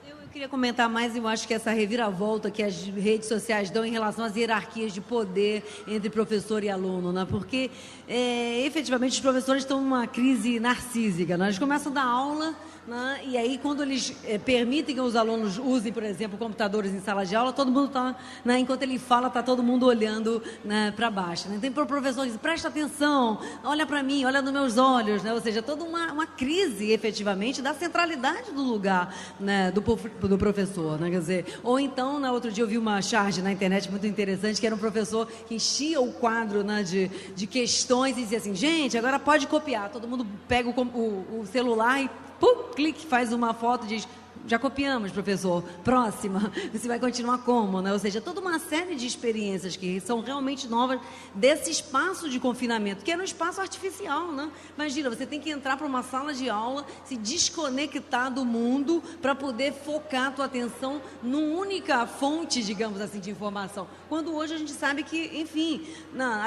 Eu queria comentar mais, eu acho que essa reviravolta que as redes sociais dão em relação às hierarquias de poder entre professor e aluno, né? Porque, efetivamente, os professores estão numa crise narcísica, né? Eles começam a dar aula, né? E aí, quando eles permitem que os alunos usem, por exemplo, computadores em sala de aula, todo mundo está, né, enquanto ele fala, está todo mundo olhando, né, para baixo, né? Tem professor que diz: presta atenção, olha para mim, olha nos meus olhos, né? Ou seja, toda uma crise, efetivamente, da centralidade do lugar, né, do professor, né? Quer dizer, ou então, outro dia eu vi uma charge na internet muito interessante, que era um professor que enchia o quadro, né, de questões e dizia assim: gente, agora pode copiar. Todo mundo pega o celular e clique, faz uma foto e diz: já copiamos, professor, próxima. Você vai continuar como, né? Ou seja, toda uma série de experiências que são realmente novas desse espaço de confinamento, que era um espaço artificial, né? Imagina, você tem que entrar para uma sala de aula, se desconectar do mundo para poder focar a tua atenção numa única fonte, digamos assim, de informação. Quando hoje a gente sabe que, enfim,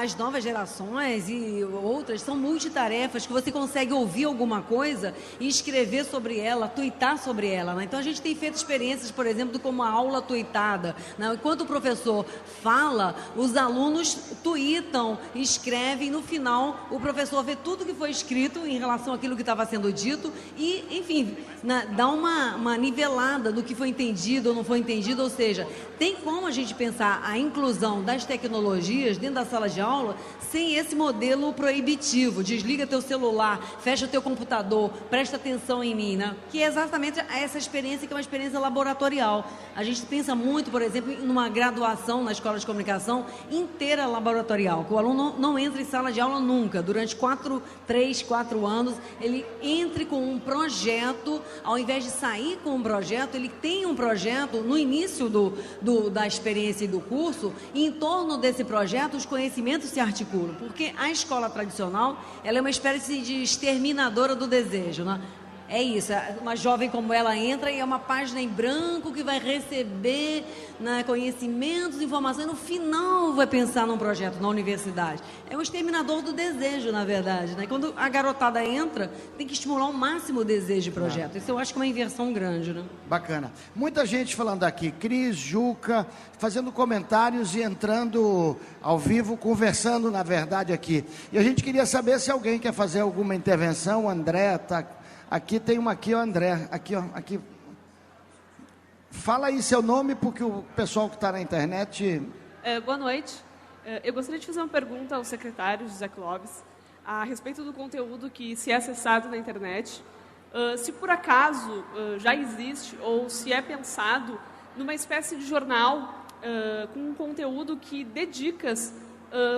as novas gerações e outras são multitarefas, que você consegue ouvir alguma coisa e escrever sobre ela, tuitar sobre ela, né? Então, a gente tem feito experiências, por exemplo, como a aula tuitada, né? Enquanto o professor fala, os alunos tuitam, escrevem, no final, o professor vê tudo que foi escrito em relação àquilo que estava sendo dito e, enfim, dá uma nivelada no que foi entendido ou não foi entendido. Ou seja, tem como a gente pensar a inclusão das tecnologias dentro da sala de aula sem esse modelo proibitivo: desliga teu celular, fecha teu computador, presta atenção em mim, né? Que é exatamente essa experiência experiência que é uma experiência laboratorial. A gente pensa muito, por exemplo, em uma graduação na escola de comunicação inteira laboratorial, que o aluno não entra em sala de aula nunca. Durante 3, 4 anos, ele entre com um projeto, ao invés de sair com um projeto, ele tem um projeto no início da experiência e do curso, e em torno desse projeto os conhecimentos se articulam, porque a escola tradicional, ela é uma espécie de exterminadora do desejo, né? É isso, uma jovem como ela entra e é uma página em branco que vai receber, né, conhecimentos, informações, e no final vai pensar num projeto na universidade. É um exterminador do desejo, na verdade, né? Quando a garotada entra, tem que estimular ao máximo o desejo de projeto. Isso eu acho que é uma inversão grande, né? Bacana. Muita gente falando aqui, Cris, Juca, fazendo comentários e entrando ao vivo, conversando, na verdade, aqui. E a gente queria saber se alguém quer fazer alguma intervenção. O André está... Aqui tem uma aqui, o André. Aqui, ó. Aqui. Fala aí seu nome, porque o pessoal que está na internet... Boa noite. Eu gostaria de fazer uma pergunta ao secretário José Clóvis a respeito do conteúdo que se é acessado na internet. Se por acaso já existe ou se é pensado numa espécie de jornal com um conteúdo que dê dicas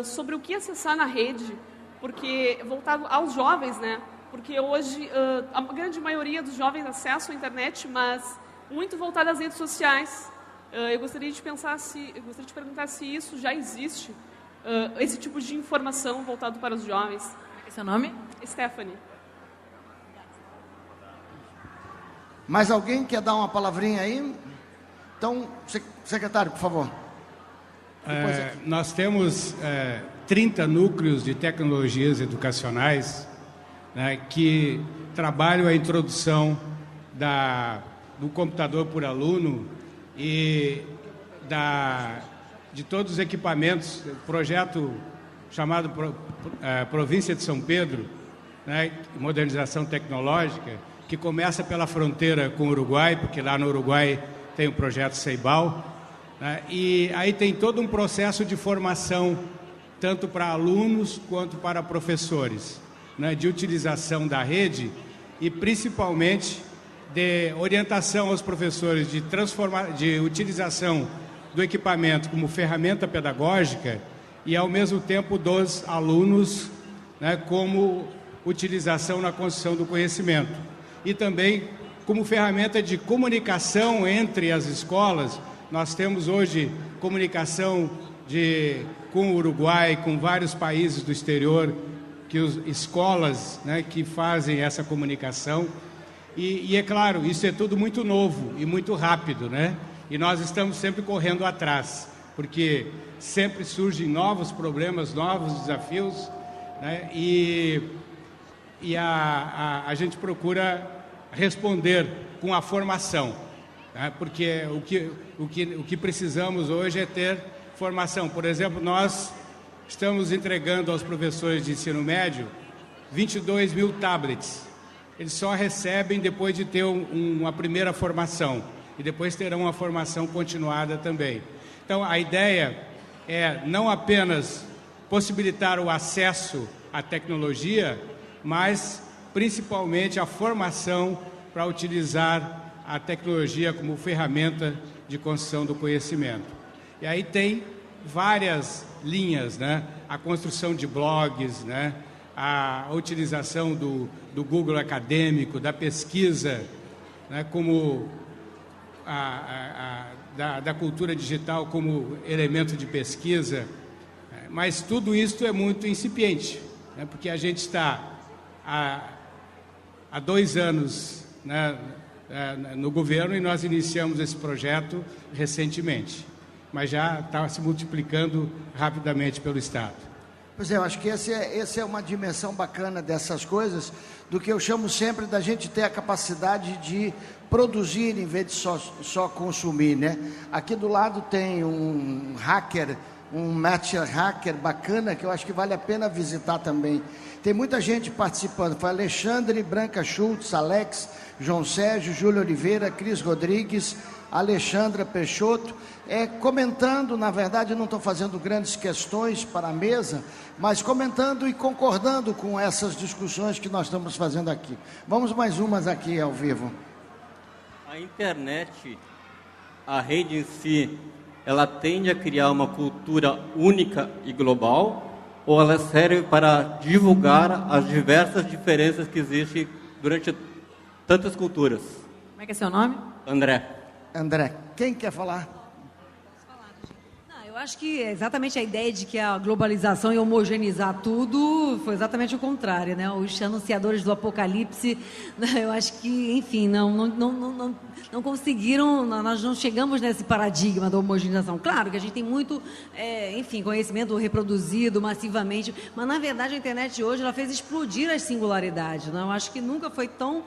sobre o que acessar na rede, porque voltado aos jovens, né? Porque hoje a grande maioria dos jovens acessam a internet, mas muito voltado às redes sociais. Eu gostaria de perguntar se isso já existe, esse tipo de informação voltado para os jovens. Qual é seu nome? Stephanie. Mais alguém quer dar uma palavrinha aí? Então, secretário, por favor. Nós temos 30 núcleos de tecnologias educacionais, né, que trabalham a introdução do computador por aluno e de todos os equipamentos, projeto chamado Província de São Pedro, né, modernização tecnológica, que começa pela fronteira com o Uruguai, porque lá no Uruguai tem o projeto Ceibal, né, e aí tem todo um processo de formação, tanto para alunos quanto para professores, né, de utilização da rede e principalmente de orientação aos professores de utilização do equipamento como ferramenta pedagógica e ao mesmo tempo dos alunos, né, como utilização na construção do conhecimento e também como ferramenta de comunicação entre as escolas. Nós temos hoje comunicação com o Uruguai, com vários países do exterior, escolas, né, que fazem essa comunicação e é claro, isso é tudo muito novo e muito rápido, né? E nós estamos sempre correndo atrás, porque sempre surgem novos problemas, novos desafios, né? E a gente procura responder com a formação, né? Porque o que precisamos hoje é ter formação. Por exemplo, nós estamos entregando aos professores de ensino médio 22 mil tablets. Eles só recebem depois de ter uma primeira formação e depois terão uma formação continuada também. Então, a ideia é não apenas possibilitar o acesso à tecnologia, mas principalmente a formação para utilizar a tecnologia como ferramenta de construção do conhecimento. E aí tem várias linhas, né? A construção de blogs, né? A utilização do Google acadêmico, da pesquisa, né? Como da cultura digital como elemento de pesquisa, mas tudo isso é muito incipiente, né? Porque a gente está há 2 anos, né, no governo e nós iniciamos esse projeto recentemente, mas já está se multiplicando rapidamente pelo Estado. Pois é, eu acho que essa é uma dimensão bacana dessas coisas, do que eu chamo sempre da gente ter a capacidade de produzir em vez de só consumir, né? Aqui do lado tem um hacker, um master hacker bacana, que eu acho que vale a pena visitar também. Tem muita gente participando, foi Alexandre, Branca Schultz, Alex, João Sérgio, Júlio Oliveira, Cris Rodrigues, Alexandra Peixoto, comentando. Na verdade, não estou fazendo grandes questões para a mesa, mas comentando e concordando com essas discussões que nós estamos fazendo aqui. Vamos mais umas aqui ao vivo. A internet, a rede em si, ela tende a criar uma cultura única e global, ou ela serve para divulgar as diversas diferenças que existem durante tantas culturas? Como é que é seu nome? André. André, quem quer falar? Eu acho que exatamente a ideia de que a globalização ia homogeneizar tudo foi exatamente o contrário, né? Os anunciadores do apocalipse, né? Eu acho que, enfim, não conseguiram, nós não chegamos nesse paradigma da homogeneização. Claro que a gente tem muito, enfim, conhecimento reproduzido massivamente, mas na verdade a internet hoje ela fez explodir as singularidades, né? Eu acho que nunca foi tão,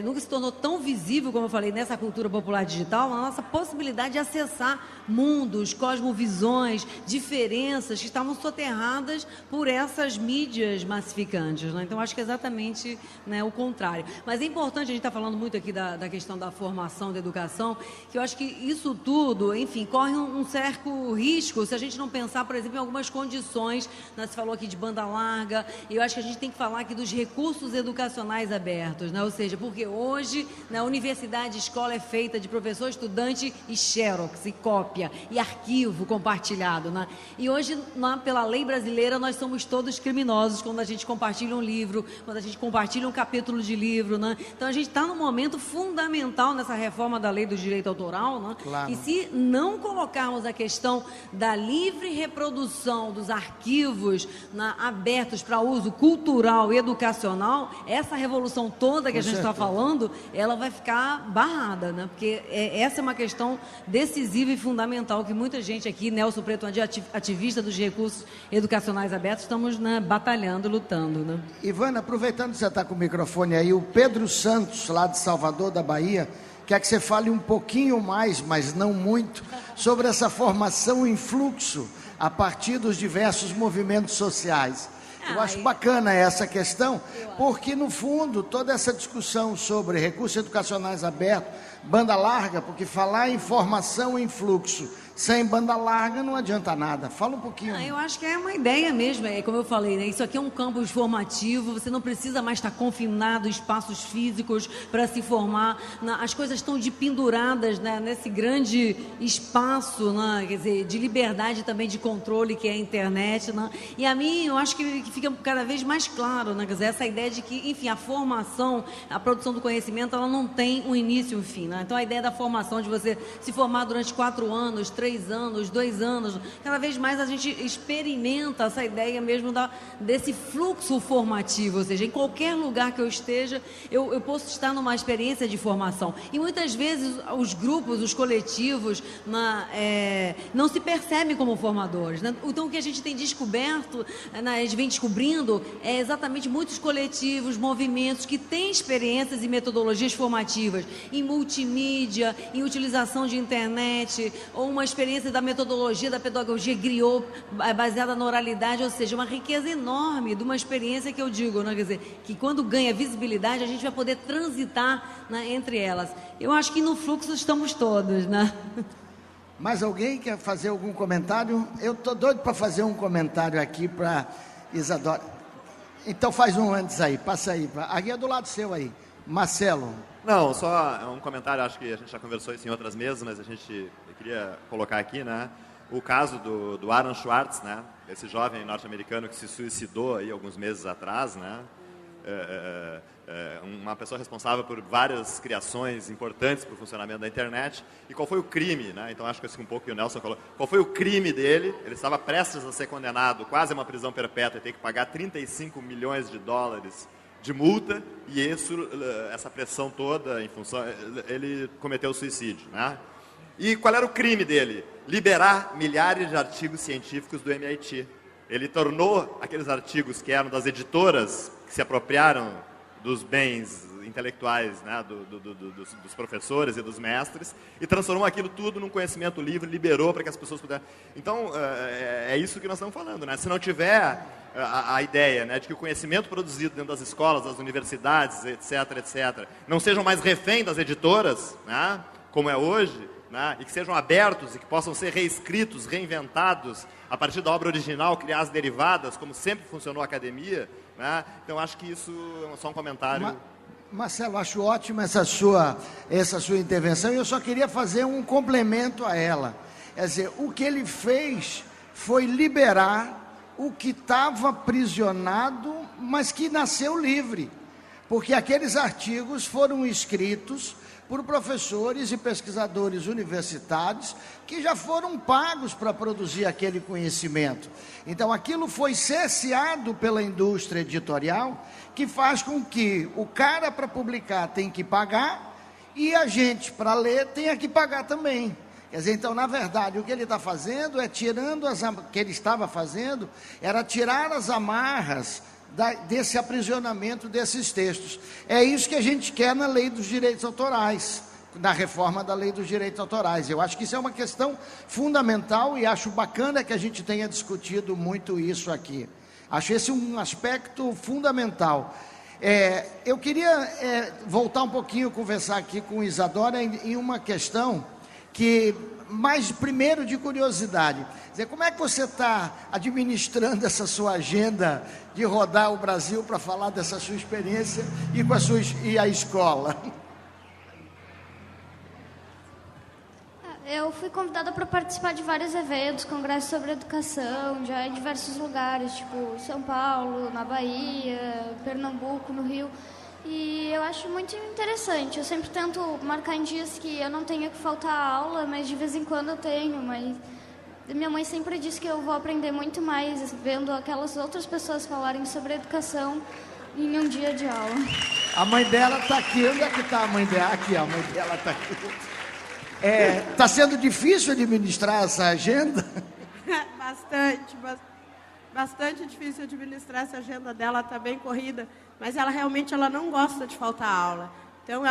nunca se tornou tão visível, como eu falei, nessa cultura popular digital, a nossa possibilidade de acessar mundos, cosmovisões, diferenças que estavam soterradas por essas mídias massificantes, né? Então, acho que é exatamente, né, o contrário. Mas é importante, a gente está falando muito aqui da questão da formação, da educação, que eu acho que isso tudo, enfim, corre um certo risco se a gente não pensar, por exemplo, em algumas condições, né? Você falou aqui de banda larga, e eu acho que a gente tem que falar aqui dos recursos educacionais abertos, né? Ou seja, porque hoje, na universidade, escola é feita de professor, estudante e xerox, e cópia, e arquivo compartilhado, né? E hoje, pela lei brasileira, nós somos todos criminosos quando a gente compartilha um livro, quando a gente compartilha um capítulo de livro, né? Então a gente está num momento fundamental nessa reforma da lei do direito autoral, né? Claro. E se não colocarmos a questão da livre reprodução dos arquivos, né, abertos para uso cultural e educacional, essa revolução toda que a gente está falando, ela vai ficar barrada, né? Porque essa é uma questão decisiva e fundamental que muita gente aqui, Nelson Preto, ativista dos recursos educacionais abertos, estamos, né, batalhando, lutando, né? Ivana, aproveitando que você está com o microfone aí, o Pedro Santos, lá de Salvador, da Bahia, quer que você fale um pouquinho mais, mas não muito, sobre essa formação em fluxo a partir dos diversos movimentos sociais. Eu acho bacana essa questão, porque, no fundo, toda essa discussão sobre recursos educacionais abertos, banda larga, porque falar em formação em fluxo sem banda larga não adianta nada. Fala um pouquinho. Eu acho que é uma ideia mesmo, como eu falei, né? Isso aqui é um campus formativo, você não precisa mais estar confinado em espaços físicos para se formar. As coisas estão penduradas, né, nesse grande espaço, né, quer dizer, de liberdade também de controle que é a internet, né? E a mim, eu acho que fica cada vez mais claro, né? Quer dizer, essa ideia de que, enfim, a formação, a produção do conhecimento, ela não tem um início e um fim, né? Então a ideia da formação, de você se formar durante 4 anos, 3 anos, 2 anos, cada vez mais a gente experimenta essa ideia mesmo desse fluxo formativo, ou seja, em qualquer lugar que eu esteja, eu posso estar numa experiência de formação. E muitas vezes os grupos, os coletivos, não se percebem como formadores, né? Então o que a gente tem descoberto, a gente vem descobrindo, é exatamente muitos coletivos, movimentos que têm experiências e metodologias formativas em multimídia, em utilização de internet, ou uma experiência da metodologia, da pedagogia griot, baseada na oralidade, ou seja, uma riqueza enorme de uma experiência que eu digo, né? Quer dizer, que quando ganha visibilidade, a gente vai poder transitar, né, entre elas. Eu acho que no fluxo estamos todos, né? Mais alguém quer fazer algum comentário? Eu tô doido para fazer um comentário aqui para Isadora. Então faz um antes aí, passa aí. Aqui é do lado seu aí. Marcelo. Não, só um comentário, acho que a gente já conversou isso em outras mesas, mas eu queria colocar aqui, né, o caso do Aaron Swartz, né, esse jovem norte-americano que se suicidou aí alguns meses atrás, né, uma pessoa responsável por várias criações importantes para o funcionamento da internet. E qual foi o crime, né? Então acho que assim um pouco que o Nelson falou. Qual foi o crime dele? Ele estava prestes a ser condenado quase a uma prisão perpétua e ter que pagar 35 milhões de dólares de multa, e essa pressão toda em função, ele cometeu suicídio, né? E qual era o crime dele? Liberar milhares de artigos científicos do MIT. Ele tornou aqueles artigos que eram das editoras que se apropriaram dos bens intelectuais, né, dos professores e dos mestres, e transformou aquilo tudo num conhecimento livre, liberou para que as pessoas pudessem... Então, é isso que nós estamos falando, né? Se não tiver a ideia, né, de que o conhecimento produzido dentro das escolas, das universidades, etc., não sejam mais refém das editoras, né, como é hoje, né, e que sejam abertos e que possam ser reescritos, reinventados a partir da obra original, criar as derivadas, como sempre funcionou a academia, né? Então acho que isso é só um comentário. Marcelo, acho ótima essa sua intervenção, e eu só queria fazer um complemento a ela. Quer dizer, o que ele fez foi liberar o que estava aprisionado, mas que nasceu livre, porque aqueles artigos foram escritos por professores e pesquisadores universitários que já foram pagos para produzir aquele conhecimento. Então, aquilo foi cerceado pela indústria editorial, que faz com que o cara para publicar tem que pagar e a gente para ler tenha que pagar também. Quer dizer, então, na verdade, o que ele está fazendo é que ele estava fazendo era tirar as amarras desse aprisionamento desses textos. É isso que a gente quer na lei dos direitos autorais, na reforma da lei dos direitos autorais. Eu acho que isso é uma questão fundamental e acho bacana que a gente tenha discutido muito isso aqui. Acho esse um aspecto fundamental. Eu queria voltar um pouquinho, conversar aqui com Isadora em uma questão que, mais primeiro de curiosidade, como é que você está administrando essa sua agenda de rodar o Brasil para falar dessa sua experiência e a escola? Eu fui convidada para participar de vários eventos, congressos sobre educação, já em diversos lugares, tipo São Paulo, na Bahia, Pernambuco, no Rio. E eu acho muito interessante. Eu sempre tento marcar em dias que eu não tenho que faltar aula, mas de vez em quando eu tenho. Mas minha mãe sempre disse que eu vou aprender muito mais vendo aquelas outras pessoas falarem sobre educação em um dia de aula. A mãe dela está aqui. Onde é que está a mãe dela? Aqui, a mãe dela está aqui. Está sendo difícil administrar essa agenda? Bastante difícil administrar essa agenda dela, está bem corrida, mas ela realmente não gosta de faltar aula. Então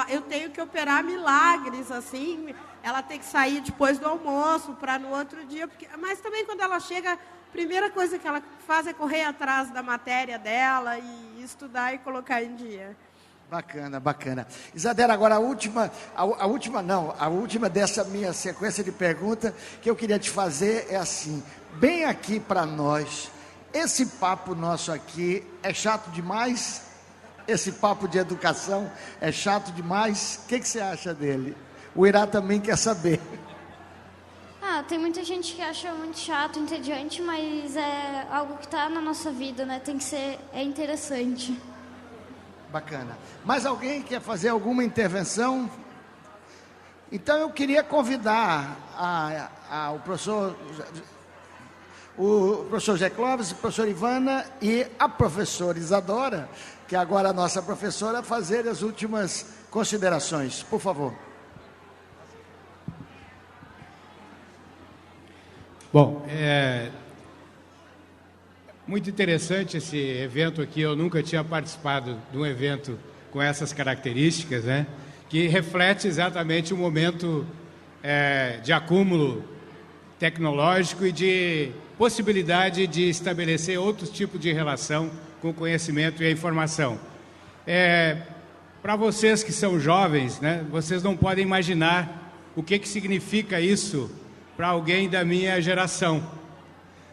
eu tenho que operar milagres, assim, ela tem que sair depois do almoço para no outro dia, mas também quando ela chega, a primeira coisa que ela faz é correr atrás da matéria dela e estudar e colocar em dia. Bacana, bacana. Isadora, agora a última dessa minha sequência de perguntas que eu queria te fazer é assim, bem aqui para nós, esse papo nosso aqui é chato demais? Esse papo de educação é chato demais? O que você acha dele? O Irá também quer saber. Tem muita gente que acha muito chato, entediante, mas é algo que está na nossa vida, né? Tem que ser, interessante. Bacana. Mais alguém quer fazer alguma intervenção? Então eu queria convidar o professor Zé Clóvis, a professora Ivana e a professora Isadora, que é agora a nossa professora, a fazer as últimas considerações. Por favor. Bom, muito interessante esse evento aqui. Eu nunca tinha participado de um evento com essas características, né? Que reflete exatamente o momento de acúmulo tecnológico e de possibilidade de estabelecer outro tipo de relação com o conhecimento e a informação. Para vocês que são jovens, né? Vocês não podem imaginar o que significa isso para alguém da minha geração.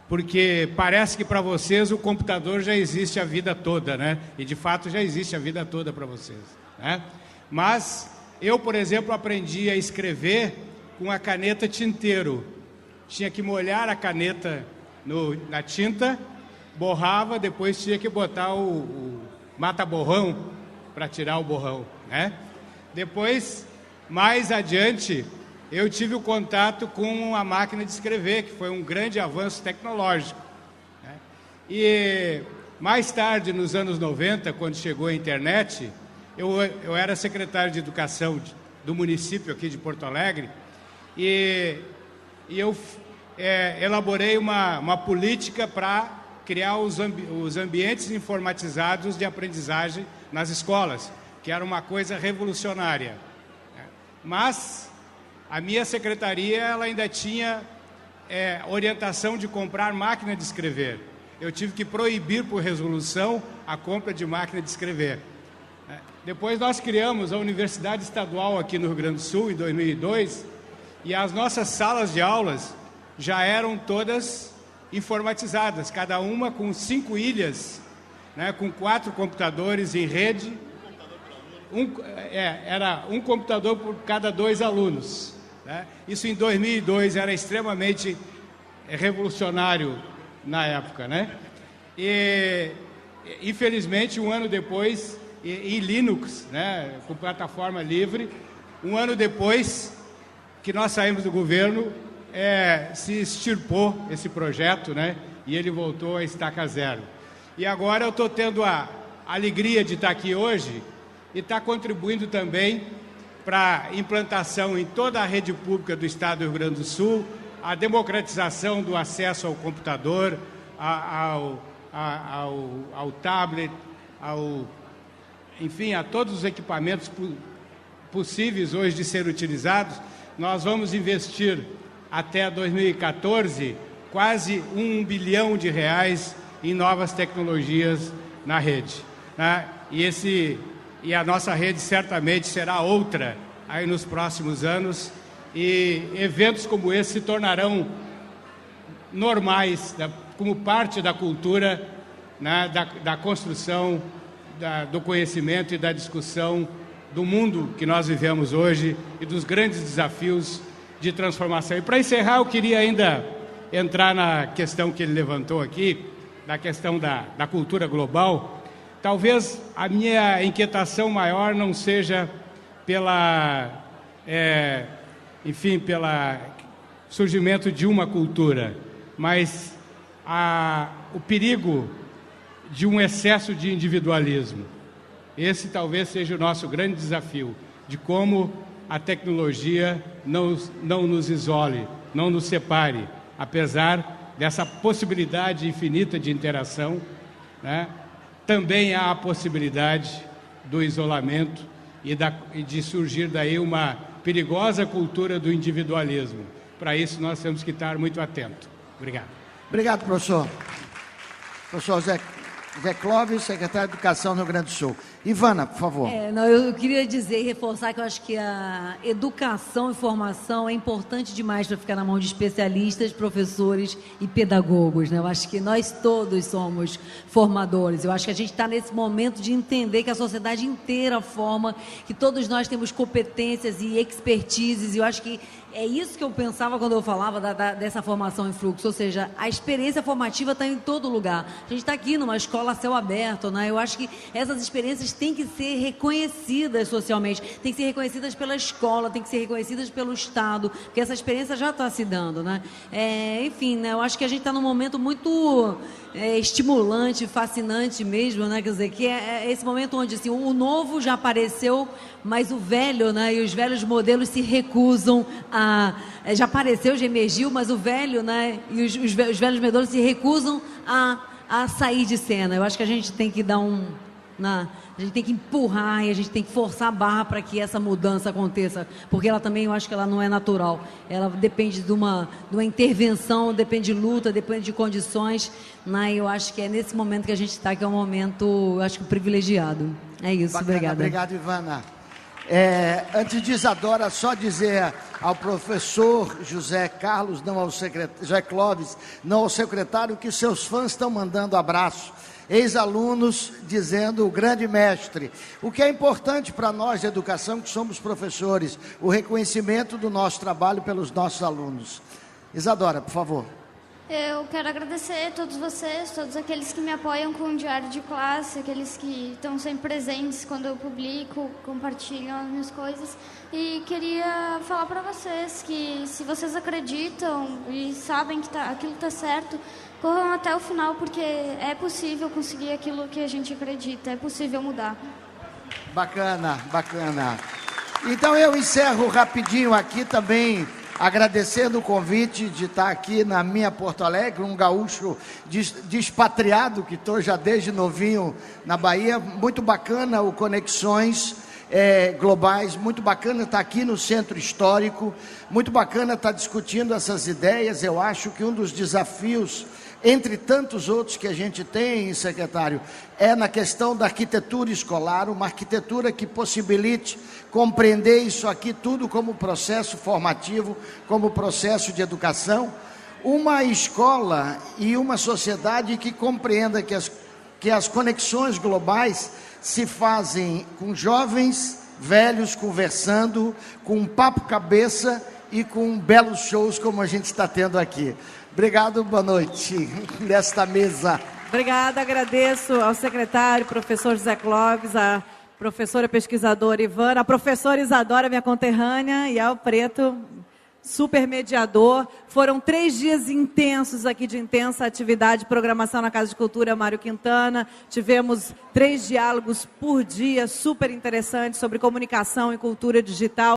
Porque parece que para vocês o computador já existe a vida toda, né? E de fato já existe a vida toda para vocês, né? Mas eu, por exemplo, aprendi a escrever com a caneta tinteiro. Tinha que molhar a caneta na tinta, borrava, depois tinha que botar o mata-borrão para tirar o borrão, né? Depois, mais adiante, eu tive o contato com a máquina de escrever, que foi um grande avanço tecnológico, né? E mais tarde, nos anos 90, quando chegou a internet, eu era secretário de educação do município aqui de Porto Alegre, e eu elaborei uma política para criar os ambientes informatizados de aprendizagem nas escolas, que era uma coisa revolucionária, né? Mas a minha secretaria ela ainda tinha orientação de comprar máquina de escrever. Eu tive que proibir por resolução a compra de máquina de escrever. Depois nós criamos a Universidade Estadual aqui no Rio Grande do Sul, em 2002, e as nossas salas de aulas já eram todas informatizadas, cada uma com 5 ilhas, né, com 4 computadores em rede. era um computador por cada 2 alunos, né? Isso em 2002 era extremamente revolucionário na época, né? E, infelizmente, um ano depois, em Linux, né, com plataforma livre, um ano depois que nós saímos do governo, se extirpou esse projeto, né? E ele voltou a estaca zero. E agora eu estou tendo a alegria de estar aqui hoje e estar contribuindo também para a implantação em toda a rede pública do Estado do Rio Grande do Sul, a democratização do acesso ao computador, ao tablet, enfim, a todos os equipamentos possíveis hoje de ser utilizados. Nós vamos investir até 2014 quase R$1 bilhão em novas tecnologias na rede, né? E a nossa rede certamente será outra aí nos próximos anos, e eventos como esse se tornarão normais, como parte da cultura, né, da construção do conhecimento e da discussão do mundo que nós vivemos hoje e dos grandes desafios de transformação. E para encerrar, eu queria ainda entrar na questão que ele levantou aqui, da questão da cultura global. Talvez a minha inquietação maior não seja pelo surgimento de uma cultura, mas o perigo de um excesso de individualismo. Esse talvez seja o nosso grande desafio, de como a tecnologia não nos isole, não nos separe, apesar dessa possibilidade infinita de interação, né? Também há a possibilidade do isolamento e de surgir daí uma perigosa cultura do individualismo. Para isso, nós temos que estar muito atentos. Obrigado. Obrigado, professor. Professor Zé Clóvis, secretário de Educação do Rio Grande do Sul. Ivana, por favor. Eu queria dizer e reforçar que eu acho que a educação e formação é importante demais para ficar na mão de especialistas, professores e pedagogos, né? Eu acho que nós todos somos formadores. Eu acho que a gente está nesse momento de entender que a sociedade inteira forma, que todos nós temos competências e expertises, e eu acho que é isso que eu pensava quando eu falava dessa formação em fluxo, ou seja, a experiência formativa está em todo lugar. A gente está aqui numa escola a céu aberto, né? Eu acho que essas experiências têm que ser reconhecidas socialmente, têm que ser reconhecidas pela escola, têm que ser reconhecidas pelo Estado, porque essa experiência já está se dando, né? Enfim, né? Eu acho que a gente está num momento muito estimulante, fascinante mesmo, né? Quer dizer, que é esse momento onde assim, o novo já apareceu, mas o velho, né? E os velhos modelos se recusam já apareceu, já emergiu, mas o velho, né? E os velhos modelos se recusam a sair de cena. Eu acho que a gente tem que dar a gente tem que empurrar e a gente tem que forçar a barra para que essa mudança aconteça, porque ela também, eu acho que ela não é natural, ela depende de uma intervenção, depende de luta, depende de condições, né? Eu acho que é nesse momento que a gente está, que é um momento, eu acho que privilegiado. É isso. Bacana, obrigada. Obrigado, Ivana. Antes de Isadora, só dizer ao professor José Carlos, José Clóvis, não ao secretário, que seus fãs estão mandando abraço. Ex-alunos dizendo o grande mestre. O que é importante para nós de educação, que somos professores, o reconhecimento do nosso trabalho pelos nossos alunos. Isadora, por favor. Eu quero agradecer a todos vocês, todos aqueles que me apoiam com o diário de classe, aqueles que estão sempre presentes quando eu publico, compartilham as minhas coisas. E queria falar para vocês que, se vocês acreditam e sabem que aquilo está certo, corram até o final, porque é possível conseguir aquilo que a gente acredita, é possível mudar. Bacana, bacana. Então eu encerro rapidinho aqui também, agradecendo o convite de estar aqui na minha Porto Alegre, um gaúcho despatriado, que estou já desde novinho na Bahia. Muito bacana o Conexões Globais, muito bacana estar aqui no Centro Histórico, muito bacana estar discutindo essas ideias. Eu acho que um dos desafios, entre tantos outros que a gente tem, secretário, é na questão da arquitetura escolar, uma arquitetura que possibilite compreender isso aqui tudo como processo formativo, como processo de educação, uma escola e uma sociedade que compreenda que que as conexões globais se fazem com jovens, velhos conversando, com um papo cabeça e com belos shows como a gente está tendo aqui. Obrigado, boa noite, nesta mesa. Obrigada, agradeço ao secretário, professor José Clóvis, a professora pesquisadora Ivana, a professora Isadora, minha conterrânea, e ao Preto, super mediador. Foram 3 dias intensos aqui, de intensa atividade, programação na Casa de Cultura Mário Quintana. Tivemos 3 diálogos por dia, super interessantes, sobre comunicação e cultura digital.